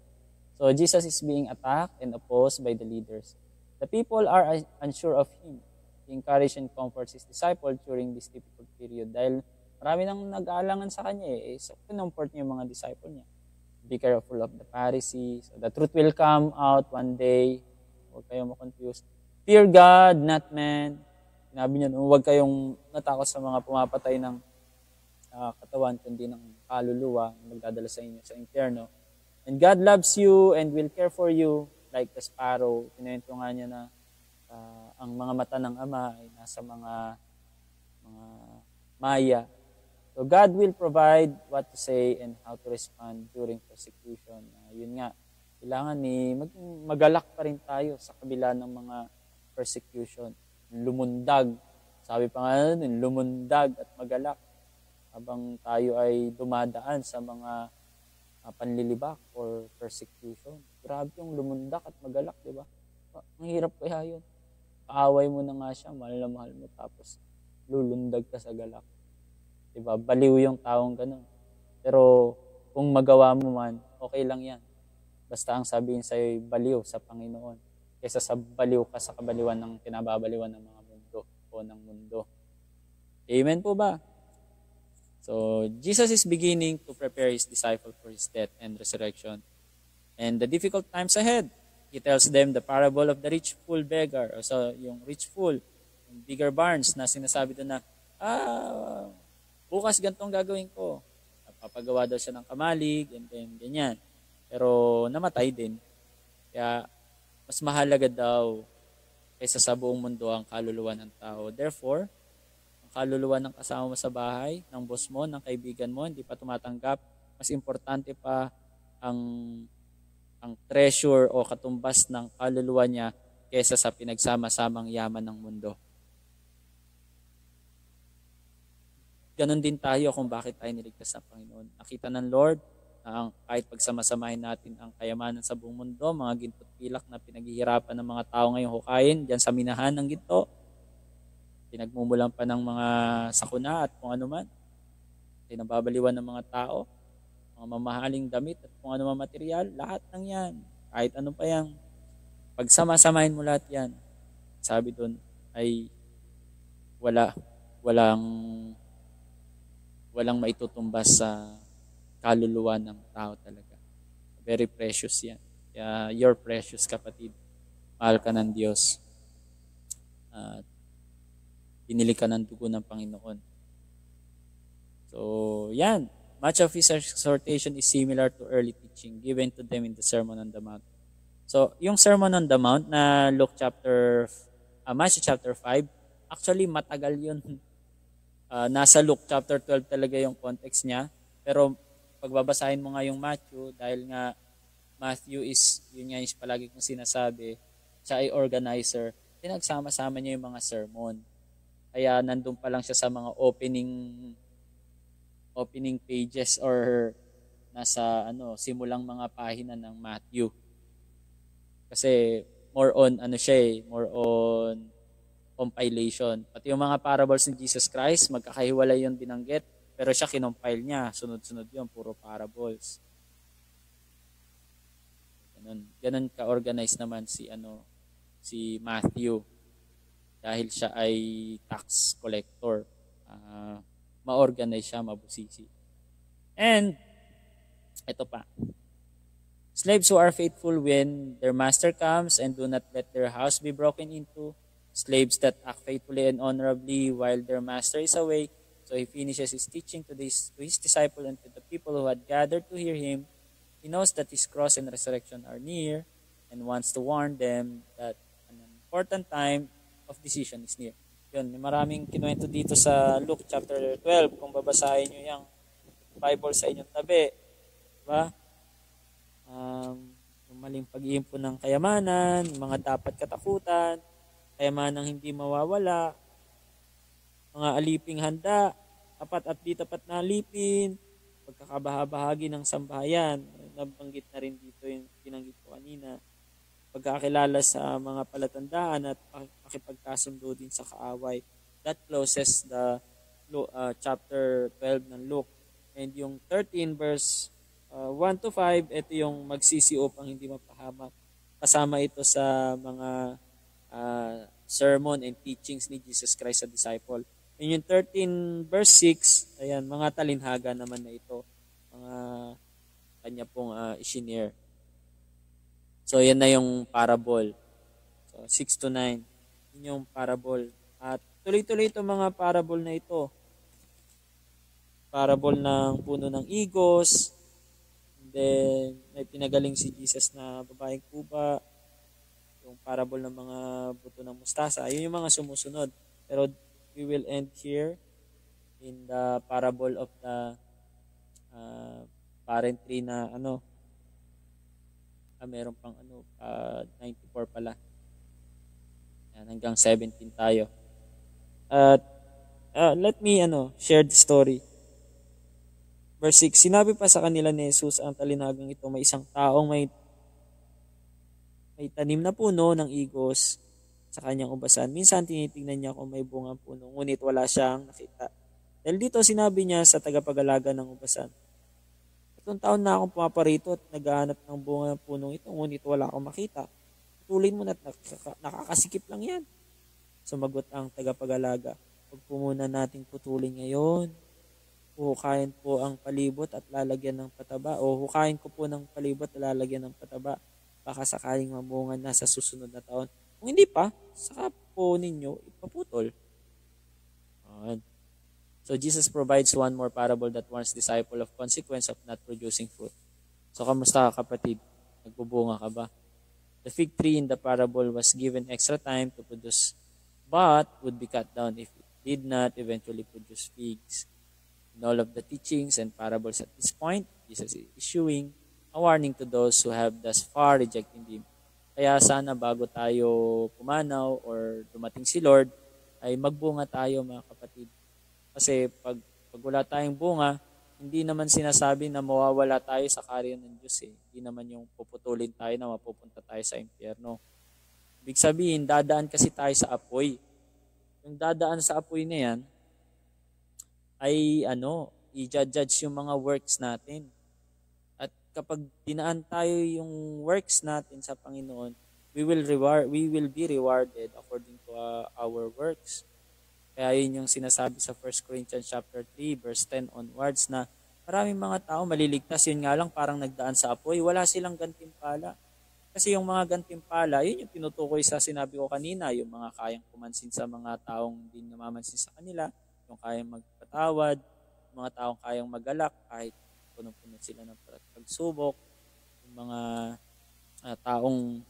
So, Jesus is being attacked and opposed by the leaders. The people are unsure of Him. He encouraged and comforts His disciples during this difficult period dahil marami nang nag-aalangan sa Kanya So, kinomfort niya yung mga disciple niya. Be careful of the Pharisees. So, the truth will come out one day. Huwag kayong makonfuse. Fear God, not man. Sinabi niya, huwag kayong natakot sa mga pumapatay ng katawan, kundi ng kaluluwa na magdadala sa inyo sa impyerno. And God loves you and will care for you like the sparrow. Kinuwento nga niya na ang mga mata ng Ama ay nasa mga maya. So God will provide what to say and how to respond during persecution. Yun nga, kailangan magalak pa rin tayo sa kabila ng mga persecution. Lumundag. Sabi pa nga nun, lumundag at magalak habang tayo ay dumadaan sa mga panlilibak or persecution. Grabe yung lumundak at magalak, di ba? Ang hirap kaya yun. Kaaway mo na nga siya, mahal na mahal mo, tapos lulundag ka sa galak. Di ba? Baliw yung taong ganun. Pero kung magawa mo man, okay lang yan. Basta ang sabihin sa'yo ay baliw sa Panginoon. Kaysa sa baliw ka sa kabaliwan ng kinababaliwan ng mga mundo o ng mundo. Amen po ba? So, Jesus is beginning to prepare His disciples for His death and resurrection. And the difficult times ahead, He tells them the parable of the rich fool beggar. So, yung rich fool, yung bigger barns na sinasabi doon na, bukas ganitong gagawin ko. Papagawa daw siya ng kamalig, and then ganyan. Pero namatay din. Kaya, mas mahalaga daw kaysa sa buong mundo ang kaluluwa ng tao. Therefore, ang kaluluwa ng kasama mo sa bahay, ng boss mo, ng kaibigan mo, hindi pa tumatanggap, mas importante pa ang treasure o katumbas ng kaluluwa niya kaysa sa pinagsama-samang yaman ng mundo. Ganon din tayo kung bakit tayo niligtas ng Panginoon. Nakita ng Lord na kahit pagsamasamahin natin ang kayamanan sa buong mundo, mga ginto at pilak na pinaghihirapan ng mga tao ngayong hukayin, diyan sa minahan ng ginto, pinagmumulan pa ng mga sakuna at kung ano man, pinababaliwan ng mga tao, mga mamahaling damit at kung ano man material, lahat ng yan, kahit ano pa yan, pagsamasamahin mo lahat yan, sabi doon ay walang maitutumbas sa kaluluwa ng tao talaga. Very precious yan. Kaya you're precious, kapatid. Mahal ka ng Diyos. At pinili ka ng dugo ng Panginoon. So, yan. Much of His exhortation is similar to early teaching given to them in the Sermon on the Mount. So, yung Sermon on the Mount na Matthew chapter 5, actually matagal yun. Nasa Luke chapter 12 talaga yung context niya. Pero pagbabasahin mo nga yung Matthew, dahil nga Matthew yun nga yung palagi kong sinasabi, siya ay organizer, pinagsama-sama niya yung mga sermon. Kaya nandun pa lang siya sa mga opening pages or nasa simulang mga pahina ng Matthew. Kasi more on more on compilation. Pati yung mga parables ni Jesus Christ, magkakahiwalay yung binanggit. Pero siya kinompile niya. Sunod-sunod yun. Puro parables. Ganun ka-organize naman si Matthew. Dahil siya ay tax collector. Ma-organize siya, mabusisi. And, ito pa. Slaves who are faithful when their master comes and do not let their house be broken into. Slaves that act faithfully and honorably while their master is away. So he finishes his teaching to his disciple and to the people who had gathered to hear him. He knows that his cross and resurrection are near and wants to warn them that an important time of decision is near. Yun, maraming kinuwento dito sa Luke chapter 12. Kung babasahin nyo yung Bible sa inyong tabi, diba? Yung maling pag-iimpon ng kayamanan, mga dapat katakutan, kayamanang hindi mawawala, mga aliping handa, tapat at di tapat na alipin, pagkakabahabahagi ng sambahayan, nabanggit na rin dito yung binanggit ko kanina, pagkakilala sa mga palatandaan at pakipagkasundo din sa kaaway. That closes the chapter 12 ng Luke. And yung 13 verse 1 to 5, ito yung magsisi upang hindi mapahamak. Kasama ito sa mga sermon and teachings ni Jesus Christ sa disciple. And yung 13 verse 6, ayan, mga talinhaga naman na ito. Mga kanya pong isinare. So, yan na yung parable. So, 6 to 9. Yun yung parable. At tuloy-tuloy itong mga parable na ito. Parable ng puno ng igos. And then, may pinagaling si Jesus na babaeng kuba. Yung parable ng mga buto ng mustasa. Yun yung mga sumusunod. Pero we will end here in the parable of the parent tree na meron pang 94 pala. Yan, hanggang 17 tayo. At let me share the story. Verse 6, sinabi pa sa kanila ni Jesus ang talinagang ito, may isang taong may tanim na puno ng igos sa kanyang ubasan. Minsan tinitingnan niya kung may bunga puno, ngunit wala siyang nakita. Dahil dito sinabi niya sa tagapag-alaga ng ubasan, itong taon na akong pumaparito at naghahanap ng bunga ng punong ito, ngunit wala akong makita. Putulin mo na at nakakasikip lang yan. Sumagot ang tagapag-alaga, huwag po muna nating putulin ngayon. Huhukayin po ang palibot at lalagyan ng pataba. O hukayin ko po ng palibot at lalagyan ng pataba. Baka sakaling mamunga na sa susunod na taon. Kung hindi pa, saka po ninyo ipaputol. So Jesus provides one more parable that warns disciple of consequence of not producing fruit. So kamusta ka kapatid? Nagbubunga ka ba? The fig tree in the parable was given extra time to produce, but would be cut down if it did not eventually produce figs. In all of the teachings and parables at this point, Jesus is issuing a warning to those who have thus far rejected Him. Kaya sana bago tayo pumanaw or dumating si Lord, ay magbunga tayo mga kapatid. Kasi pag wala tayong bunga, hindi naman sinasabi na mawawala tayo sa kaharian ng Diyos. Hindi naman yung puputulin tayo na mapupunta tayo sa impyerno. Ibig sabihin, dadaan kasi tayo sa apoy. Yung dadaan sa apoy na yan, ay i-judge yung mga works natin. At kapag dinaan tayo yung works natin sa Panginoon, we will be rewarded according to our works. Kaya yun yung sinasabi sa 1 Corinthians chapter 3 verse 10 onwards na maraming mga tao maliligtas, yun nga lang parang nagdaan sa apoy, wala silang gantimpala. Kasi yung mga gantimpala, yun yung tinutukoy sa sinabi ko kanina, yung mga kayang kumansin sa mga taong hindi namamansin sa kanila, yung kayang magpatawad, yung mga taong kayang magalak kahit punong-puno sila ng pagsubok, yung mga taong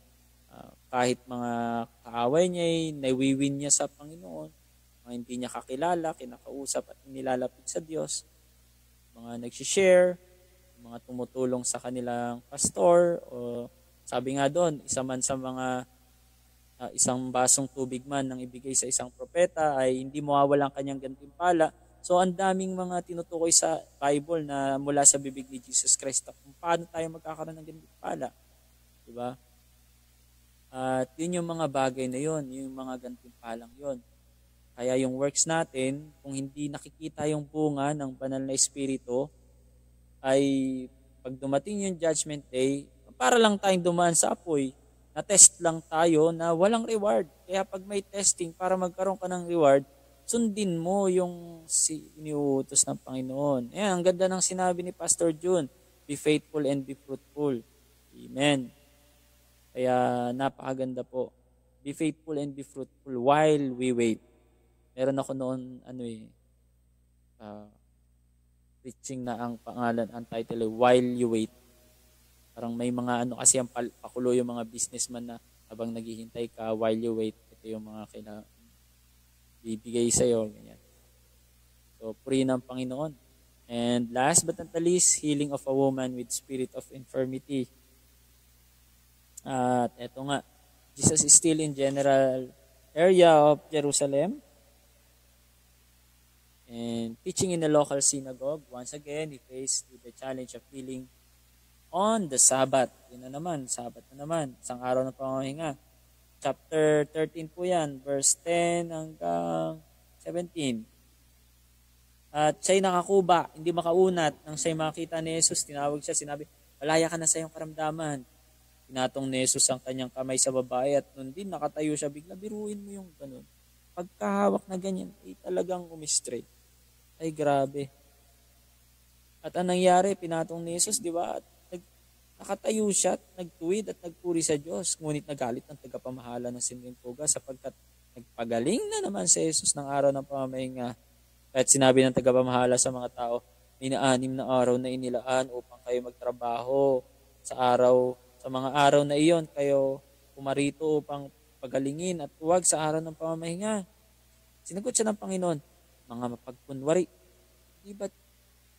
kahit mga kaaway niya ay naiwiwin niya sa Panginoon, mga hindi niya kakilala, kinakausap at nilalapit sa Diyos, mga nagsishare, mga tumutulong sa kanilang pastor, o sabi nga doon, isa man sa mga isang basong tubig man nang ibigay sa isang propeta ay hindi mawawala ang kanyang gantimpala. So ang daming mga tinutukoy sa Bible na mula sa bibig ni Jesus Christ kung paano tayo magkakaroon ng gantimpala. Diba? At yun yung mga bagay na yun, yung mga gantimpalang yun. Kaya yung works natin, kung hindi nakikita yung bunga ng banal na espiritu, ay pag dumating yung judgment day, para lang tayong dumaan sa apoy, na-test lang tayo na walang reward. Kaya pag may testing, para magkaroon ka ng reward, sundin mo yung iniuutos ng Panginoon. Ayan, ang ganda ng sinabi ni Pastor June, be faithful and be fruitful. Amen. Kaya napakaganda po. Be faithful and be fruitful while we wait. Meron ako noon, preaching na ang pangalan, ang title, While You Wait. Parang may mga kasi ang pakulo yung mga businessman na habang naghihintay ka, while you wait, ito yung mga bibigay sa'yo. Ganyan. So, purihin ang Panginoon. And last but not the least, healing of a woman with spirit of infirmity. At eto nga, Jesus is still in general area of Jerusalem. And teaching in the local synagogue, once again, he faced with the challenge of healing on the Sabbath. Yun na naman, Sabbath na naman, isang araw ng pamamahinga. Chapter 13 po yan, verse 10 hanggang 17. At siya'y nakakuba, hindi makaunat. Nang siya'y makita ni Jesus, tinawag siya, sinabi, malaya ka na sa iyong karamdaman. Pinatong ni Jesus ang kanyang kamay sa babae at nun din nakatayo siya, bigla biruin mo yung ganun. Pagkahawak na ganyan, ay talagang umistraight. Ay grabe. At ang nangyari, pinatong ni Jesus, di ba? At nakatayo siya at nagtuwid at nagpuri sa Diyos. Ngunit nagalit ang tagapamahala ng sinagoga sapagkat nagpagaling na naman si Jesus ng araw ng pamamahinga. At sinabi ng tagapamahala sa mga tao, may na-6 na araw na inilaan upang kayo magtrabaho sa mga araw na iyon kayo pumarito upang pagalingin at huwag sa araw ng pamamahinga. Sinagot siya ng Panginoon, mga mapagkunwari, di ba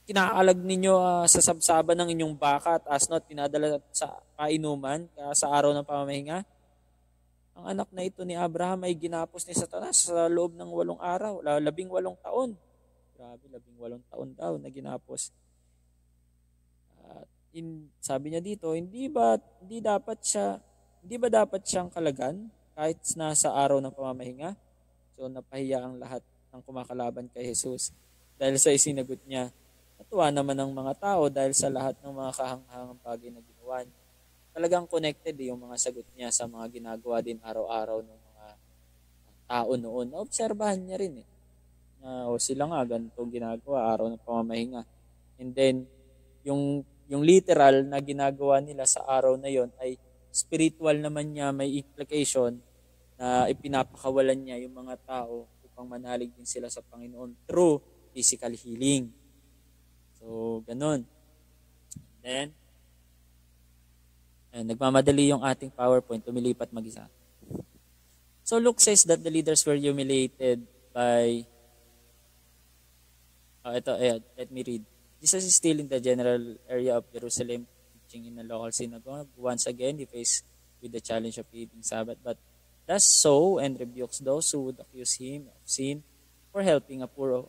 kinaalag ninyo sa sabsaban ng inyong baka at asno at pinadala sa painuman sa araw ng pamamahinga? Ang anak na ito ni Abraham ay ginapos ni Satanas sa loob ng 8 araw, 18 taon. Grabe, 18 taon daw na ginapos. Sabi niya dito, hindi ba dapat siyang kalagan kahit nasa araw ng pamamahinga? So napahiya ang lahat ng kumakalaban kay Jesus dahil sa isinagot niya. Natuwa naman ng mga tao dahil sa lahat ng mga kahanghangang bagay na ginawa niya. Talagang connected yung mga sagot niya sa mga ginagawa din araw-araw ng mga tao noon. Naobserbahan niya rin sila nga ganito ginagawa araw ng pamamahinga. And then, yung literal na ginagawa nila sa araw na yon ay spiritual naman niya, may implication na ipinapakawalan niya yung mga tao upang manalig din sila sa Panginoon through physical healing. So, ganun. And then, nagmamadali yung ating PowerPoint, tumilipat mag-isa. So, Luke says that the leaders were humiliated by, let me read. Jesus is still in the general area of Jerusalem, teaching in a local synagogue. Once again, he faced with the challenge of keeping Sabbath, but does so and rebukes those who would accuse him of sin for helping a poor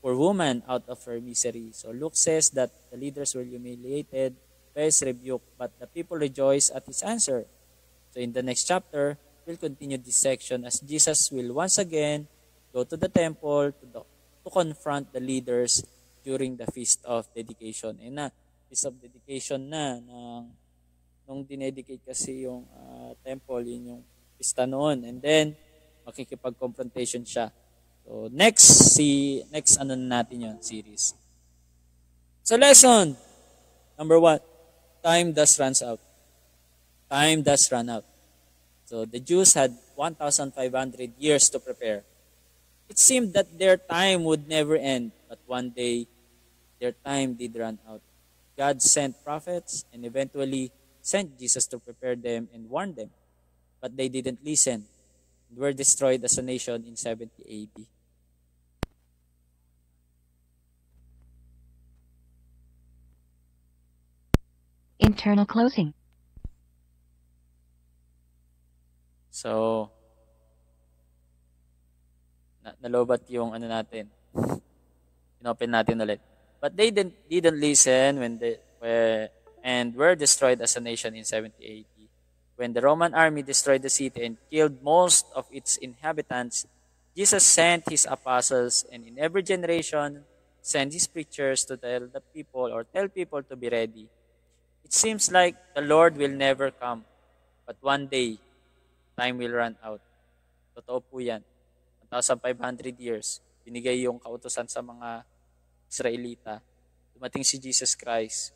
woman out of her misery. So Luke says that the leaders were humiliated by his rebuke, but the people rejoice at his answer. So in the next chapter, we'll continue this section as Jesus will once again go to the temple to confront the leaders during the Feast of Dedication. Feast of Dedication nung dinedicate kasi yung temple, yun yung pista noon. And then, makikipag-confrontation siya. So, next natin yon series. So, lesson number 1, time does run out. Time does run out. So, the Jews had 1,500 years to prepare. It seemed that their time would never end, but one day, their time did run out. God sent prophets and eventually sent Jesus to prepare them and warn them, but they didn't listen and were destroyed as a nation in 70 AD. Internal closing. So, nalobat yung natin. Inopen natin ulit. But they didn't listen and were destroyed as a nation in 70 AD. When the Roman army destroyed the city and killed most of its inhabitants, Jesus sent his apostles and in every generation sent his preachers to tell people to be ready. It seems like the Lord will never come, but one day, time will run out. Totoo po yan. 1,500 years, binigay yung kautusan sa mga Israelita. Dumating si Jesus Christ.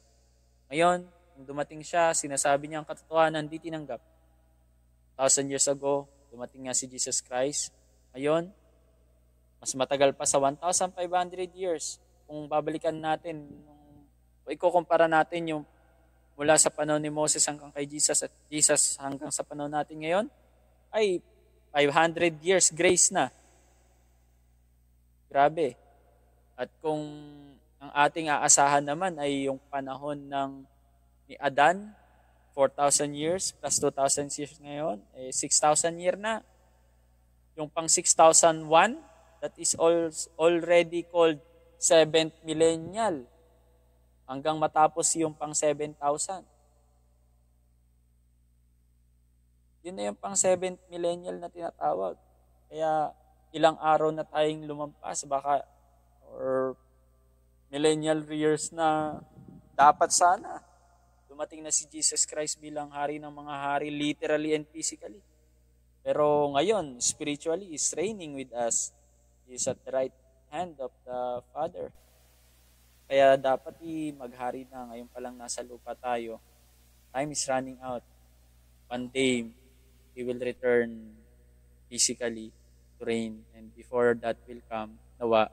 Ngayon, nung dumating siya, sinasabi niya ang katotohanan, di tinanggap. 1,000 years ago, dumating nga si Jesus Christ. Ngayon, mas matagal pa sa 1,500 years. Kung babalikan natin, o ikukumpara natin yung mula sa panahon ni Moses hanggang kay Jesus at Jesus hanggang sa panahon natin ngayon, ay 500 years grace na. Grabe. At kung ang ating aasahan naman ay yung panahon ni Adan, 4,000 years plus 2,000 years ngayon, 6,000 year na. Yung pang 6,001, that is already called seventh millennial hanggang matapos yung pang 7,000. Yun na yung pang 7th millennial na tinatawag. Kaya ilang araw na tayong lumampas, baka or millennial years na dapat sana dumating na si Jesus Christ bilang hari ng mga hari, literally and physically. Pero ngayon, spiritually, is reigning with us. He is at the right hand of the Father. Kaya dapat maghari na. Ngayon pa lang nasa lupa tayo. Time is running out. One day, He will return physically to reign. And before that will come, nawa,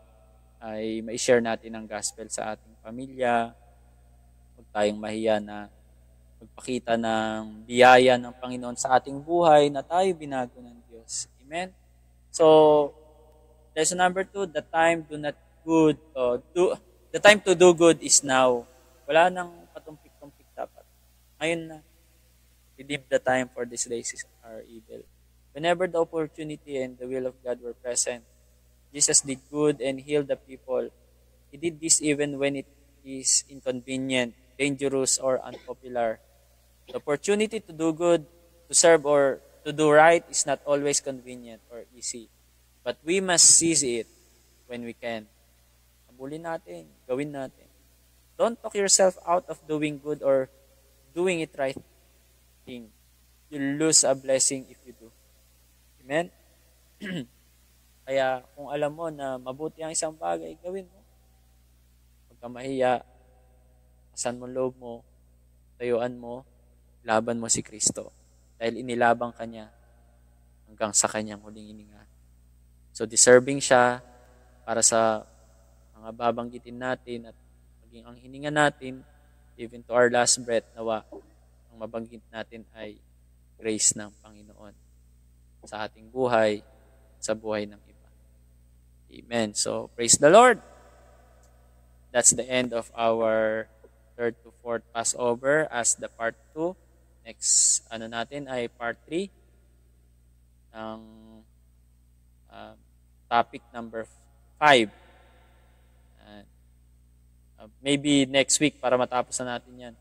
ay mai-share natin ang gospel sa ating pamilya. Huwag tayong mahiya na magpakita ng biyaya ng Panginoon sa ating buhay na tayo binago ng Diyos. Amen? So, lesson number 2, the time to do good is now. Wala nang patumpik-tumpik dapat. Ngayon na. Redeem the time, for these days are evil. Whenever the opportunity and the will of God were present, Jesus did good and healed the people. He did this even when it is inconvenient, dangerous, or unpopular. The opportunity to do good, to serve, or to do right is not always convenient or easy. But we must seize it when we can. Habulin natin, gawin natin. Don't talk yourself out of doing good or doing it right thing. You'll lose a blessing if you do. Amen? Kaya kung alam mo na mabuti ang isang bagay, gawin mo. Huwag kang mahiya. Asan mo loob mo, tayuan mo, laban mo si Kristo. Dahil inilabang ka niya hanggang sa kanyang huling hininga. So deserving siya para sa mga babanggitin natin at maging ang hininga natin, even to our last breath, nawa, ang mabanggit natin ay grace ng Panginoon sa ating buhay, sa buhay ng iba. Amen. So, praise the Lord. That's the end of our 3rd to 4th Passover as the part 2. Next, natin ay part 3 ng topic number 5. Maybe next week para matapos na natin yan.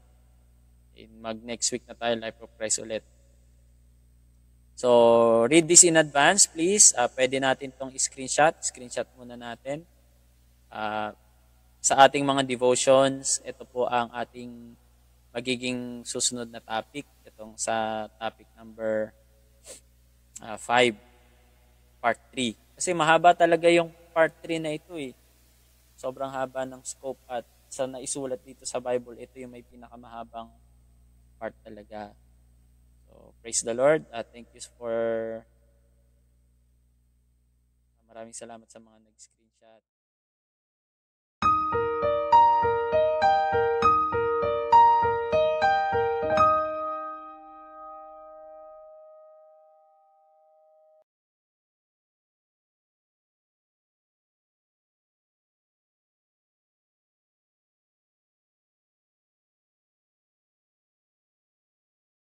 Mag-next week na tayo, Life of Christ ulit. So, read this in advance, please. Pwede natin itong screenshot. Screenshot muna natin. Sa ating mga devotions, ito po ang ating magiging susunod na topic. Itong sa topic number 5, part 3. Kasi mahaba talaga yung part 3 na ito eh. Sobrang haba ng scope at sa naisulat dito sa Bible, ito yung may pinakamahabang part talaga. So, praise the Lord. Thank you for maraming salamat sa mga nag-screenshot.